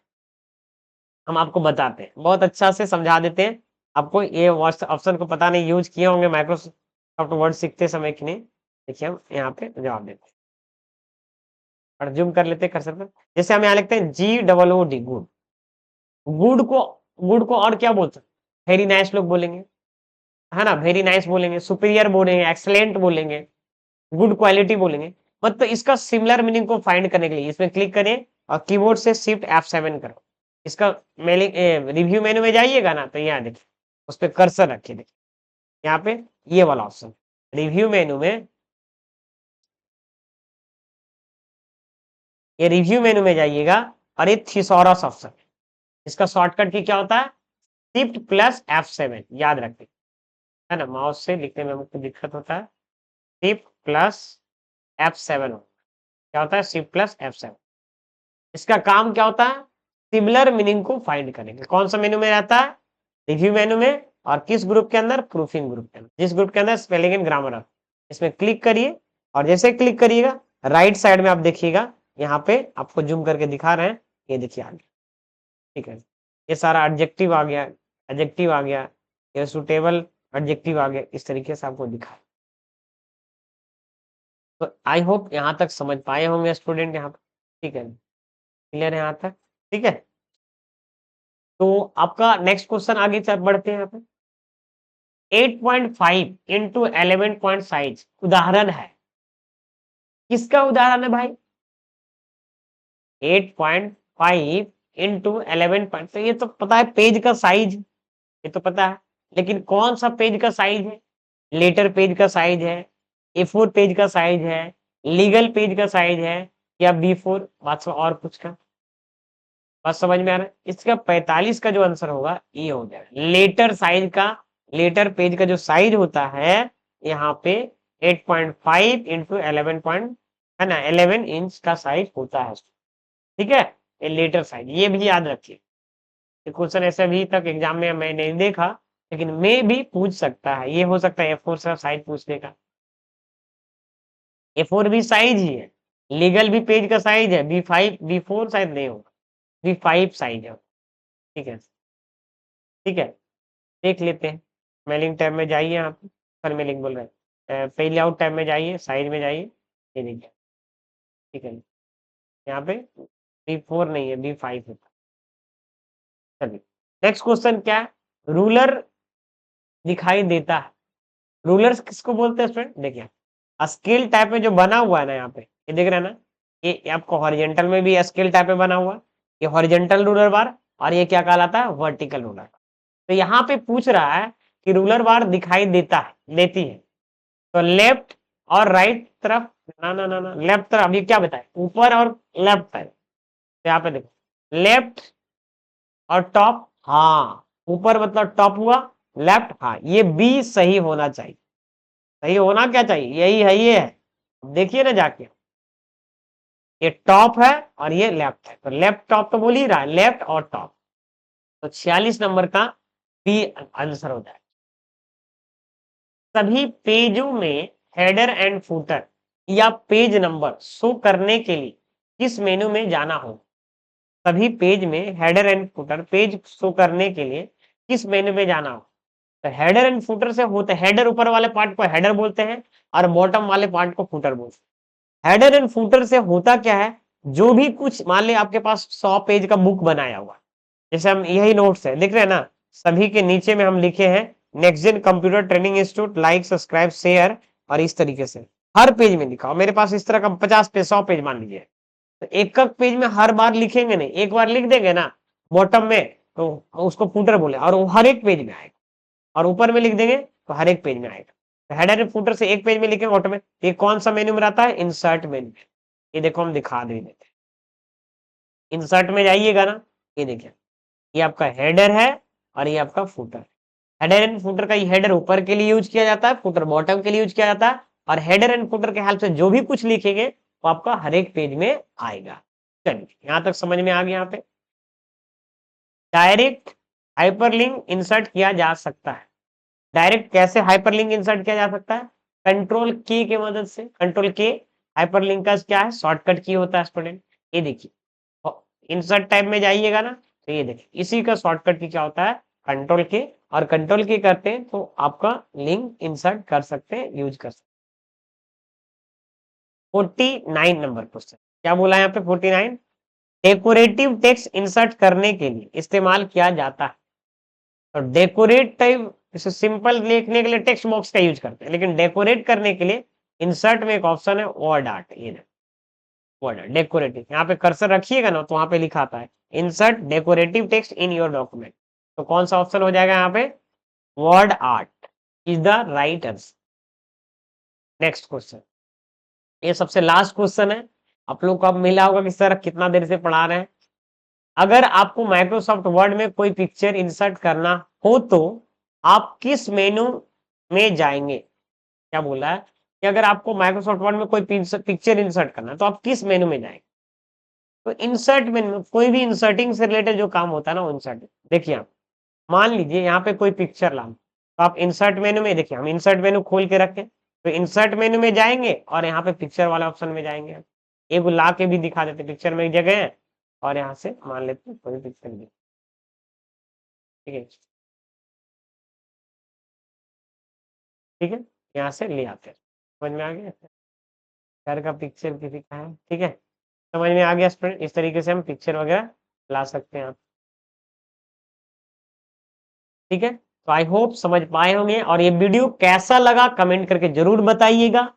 हम आपको बताते हैं, बहुत अच्छा से समझा देते हैं आपको, ये ऑप्शन को पता नहीं यूज किए होंगे माइक्रोसॉफ्ट वर्ड सीखते समय कि नहीं, देखिए हम यहाँ पे जवाब देते हैं और जूम कर लेते हैं कर्सर पर। जैसे हम यहाँ लिखते हैं GOOD, गुड, गुड को और क्या बोलते हैं, वेरी नाइस लोग बोलेंगे, है ना, वेरी नाइस बोलेंगे, सुपीरियर बोलेंगे, एक्सलेंट बोलेंगे, गुड क्वालिटी बोलेंगे। मतलब इसका सिमिलर मीनिंग को फाइंड करने के लिए इसमें क्लिक करिए और कीबोर्ड से शिफ्ट F7 करो, इसका रिव्यू मेनू में जाइएगा ना तो यहाँ देखिए उस पर कर्सर रखिए, देखिए यहाँ पे ये वाला ऑप्शन रिव्यू मेनू में, ये रिव्यू मेनू में जाइएगा और ये थिसॉरस ऑप्शन, इसका शॉर्टकट की क्या होता है, शिफ्ट प्लस F7, याद रखिए, है ना, माउस से लिखने में मुझको दिक्कत होता है, शिफ्ट प्लस F7 क्या होता है, शिफ्ट प्लस F7, इसका काम क्या होता है, सिमिलर मीनिंग को फाइंड करेंगे। कौन सा मेनू में रहता है, रिव्यू मेनू में, और किस ग्रुप के अंदर, प्रूफिंग ग्रुप के अंदर, जिस ग्रुप के अंदर स्पेलिंग एंड ग्रामर है, इसमें क्लिक करिए और जैसे क्लिक करिएगा राइट साइड में आप देखिएगा यहाँ पे आपको जूम करके दिखा रहे हैं, ये देखिए आगे, ठीक है। ये सारा एडजेक्टिव आ गया, एडजेक्टिव आ गया, ये सुटेबल एडजेक्टिव आ गया, इस तरीके से आपको दिखा। तो आई होप यहाँ तक समझ पाए होंगे स्टूडेंट यहाँ पे, ठीक है, क्लियर है यहाँ तक, ठीक है। तो आपका नेक्स्ट क्वेश्चन आगे चल बढ़ते हैं यहाँ पे। 8.5 इंटू 11 पॉइंट साइज उदाहरण है, किसका उदाहरण है भाई? 8.5 इंटू 11 पॉइंट, तो ये तो पता है पेज का साइज, ये तो पता है, लेकिन कौन सा पेज का साइज है? लेटर पेज का साइज है, A4 पेज का साइज है, लीगल पेज का साइज है, या B4 बात और कुछ का? बात समझ में आ रहा है? इसका 45 का जो आंसर होगा ये हो जाएगा लेटर साइज का, लेटर पेज का जो साइज होता है यहाँ पे 8.5 इंटू 11 पॉइंट, है ना, 11 इंच का साइज होता है, ठीक है, ये लेटर साइज, ये भी याद रखिए। क्वेश्चन ऐसे अभी तक एग्जाम में मैं नहीं देखा, लेकिन मैं भी पूछ सकता है, ये हो सकता है A4 से साइज पूछने का। A4 भी साइज ही है, लीगल भी पेज का साइज है, B5 B4 साइज नहीं होगा, B5 साइज है, ठीक है, ठीक है, देख लेते हैं। मेलिंग टैब में जाइए, यहाँ पे सर मेलिंग बोल रहे हैं, पेज लेआउट टैब में जाइए, साइज में जाइए, ये देखिए, ठीक है, यहाँ पे B4 नहीं है, B5 है। चलिए नेक्स्ट क्वेश्चन क्या है? रूलर दिखाई देता है, रूलर्स किसको बोलते हैं स्टूडेंट? देखिए स्केल टाइप में जो बना हुआ है ना, यहाँ पे ये देख रहे हैं ना, ये आपको हॉरिजेंटल में भी स्केल टाइप में बना हुआ है, ये हॉरिजेंटल रूलर बार, और ये क्या कहलाता है? Vertical ruler. तो यहाँ पे पूछ रहा है कि रूलर बार दिखाई देता है, देती है, तो लेफ्ट और राइट तरफ, ना ना ना ना, लेफ्ट तरफ, ये क्या बताए? ऊपर और लेफ्ट तरफ। तो यहाँ पे देखो लेफ्ट और टॉप, हाँ, ऊपर मतलब टॉप हुआ, लेफ्ट, हाँ, ये बी सही होना चाहिए, सही होना क्या चाहिए? यही है, ये है, देखिए ना जाके, ये टॉप है और ये लेफ्ट है, तो लेफ्ट टॉप तो बोल ही रहा है, लेफ्ट और टॉप, तो 46 नंबर का बी आंसर हो जाए। सभी पेजों में हेडर एंड फुटर या पेज नंबर शो करने के लिए किस मेनू में जाना हो? सभी पेज में header and footer page show करने के लिए किस मेनू में जाना हो? तो हेडर एंड फुटर से होते, हेडर ऊपर वाले पार्ट को हेडर बोलते हैं और बॉटम वाले पार्ट को फुटर बोलते हैं। हेडर एंड फुटर से होता क्या है? जो भी कुछ, मान ले आपके पास 100 पेज का बुक बनाया हुआ, जैसे हम यही नोट्स है, देख रहे हैं ना, सभी के नीचे में हम लिखे हैं next gen computer training institute, like subscribe share, और इस तरीके से हर पेज में लिखा हो। मेरे पास इस तरह का 50 पेज 100 पेज मान लीजिए, तो एक एक पेज में हर बार लिखेंगे नहीं, एक बार लिख देंगे ना बॉटम में, तो उसको फुटर बोले, और वो हर एक पेज में आएगा, और ऊपर में लिख देंगे तो हर एक पेज में आएगा। तो हेडर एंड फुटर से एक पेज में लिखेंगे ऑटोमेटिक। ये कौन सा मेन्यू में रहता है? Insert menu. ये देखो हम दिखा दे देते हैं, इंसर्ट में जाइएगा ना, ये देखिए, ये आपका हेडर है और ये आपका फुटर। हेडर एंड फुटर का, ये हेडर ऊपर के लिए यूज किया जाता है, फुटर बॉटम के लिए यूज किया जाता है, और हेडर एंड फुटर के हेल्प से जो भी कुछ लिखेंगे वो आपका हर एक पेज में आएगा। चलिए यहां तक समझ में आ गया। यहाँ पे डायरेक्ट हाइपरलिंक इंसर्ट किया जा सकता है। डायरेक्ट कैसे हाइपरलिंक इंसर्ट किया जा सकता है? कंट्रोल की के मदद से। कंट्रोल के हाइपरलिंक का क्या है? शॉर्टकट की होता है स्टूडेंट। ये देखिए इंसर्ट टाइप में जाइएगा ना, तो ये देखिए इसी का शॉर्टकट की क्या होता है? कंट्रोल के, और कंट्रोल की करते हैं तो आपका लिंक इंसर्ट कर सकते हैं, यूज कर सकते हैं। 49 नंबर क्वेश्चन क्या बोला यहाँ पे? 49 डेकोरेटिव टेक्स्ट इंसर्ट करने के लिए इस्तेमाल किया जाता है। तो डेकोरेट टाइप, जैसे सिंपल लिखने के लिए टेक्स्ट बॉक्स का यूज करते हैं, लेकिन डेकोरेट करने के लिए इंसर्ट में एक ऑप्शन है वर्ड आर्ट। ये वर्ड आर्ट डेकोरेटिव, यहाँ पे कर्सर रखिएगा ना तो वहां पे लिखा आता है insert decorative text in your document. तो कौन सा ऑप्शन हो जाएगा यहाँ पे? Word art is the right answer. Next question, ये सबसे लास्ट क्वेश्चन है। आप लोग को अब मिला होगा कि सर कितना देर से पढ़ा रहे हैं। अगर आपको माइक्रोसॉफ्ट वर्ड में कोई पिक्चर इंसर्ट करना हो तो आप किस मेनू में जाएंगे? क्या बोला है कि अगर आपको माइक्रोसॉफ्ट वर्ड में कोई पिक्चर इंसर्ट करना है तो आप किस मेनू में जाएंगे? तो इंसर्ट मेनू, कोई भी इंसर्टिंग से रिलेटेड जो काम होता है ना वो इंसर्ट। देखिए आप मान लीजिए यहाँ पे कोई पिक्चर ला, तो आप इंसर्ट मेनू में, देखिए हम इंसर्ट मेनू खोल के रखें, तो इंसर्ट मेनू में जाएंगे और यहाँ पे पिक्चर वाला ऑप्शन में जाएंगे। एक ला के भी दिखा देते, पिक्चर में एक जगह है और यहाँ से मान लेते हैं कोई पिक्चर भी, ठीक है, ठीक है, यहाँ से ले आते हैं। समझ में आ गया, घर का पिक्चर किसी का है, ठीक है, समझ में आ गया स्टूडेंट, इस तरीके से हम पिक्चर वगैरह ला सकते हैं, ठीक है। तो आई होप समझ पाए होंगे, और ये वीडियो कैसा लगा कमेंट करके जरूर बताइएगा।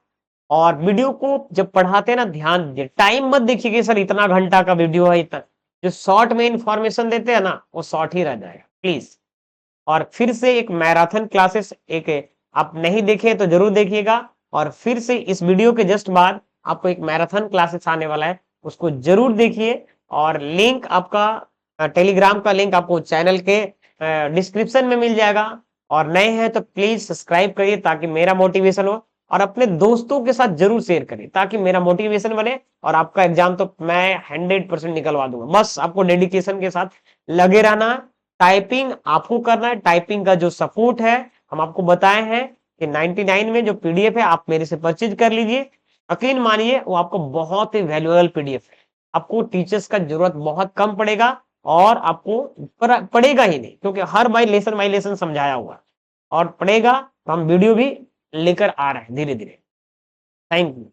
और वीडियो को जब पढ़ाते हैं ना ध्यान दीजिए, टाइम मत देखिए कि सर इतना घंटा का वीडियो है इतना, जो शॉर्ट में इंफॉर्मेशन देते हैं ना वो शॉर्ट ही रह जाएगा प्लीज। और फिर से एक मैराथन क्लासेस एक आप नहीं देखे तो जरूर देखिएगा, और फिर से इस वीडियो के जस्ट बाद आपको एक मैराथन क्लासेस आने वाला है, उसको जरूर देखिए। और लिंक आपका टेलीग्राम का लिंक आपको चैनल के डिस्क्रिप्शन में मिल जाएगा। और नए हैं तो प्लीज सब्सक्राइब करिए ताकि मेरा मोटिवेशन हो, और अपने दोस्तों के साथ जरूर शेयर करिए ताकि मेरा मोटिवेशन बने, और आपका एग्जाम तो मैं 100% निकलवा दूंगा। बस आपको डेडिकेशन के साथ लगे रहना, टाइपिंग आपको करना है, टाइपिंग का जो सपोर्ट है हम आपको बताए हैं कि 99 में जो पीडीएफ है आप मेरे से परचेज कर लीजिए, यकीन मानिए वो आपको बहुत ही वैल्यूएबल पीडीएफ है, आपको टीचर्स का जरूरत बहुत कम पड़ेगा, और आपको पड़ेगा ही नहीं क्योंकि हर बाई लेसन समझाया हुआ है, और पड़ेगा तो हम वीडियो भी लेकर आ रहे हैं धीरे धीरे। Thank you.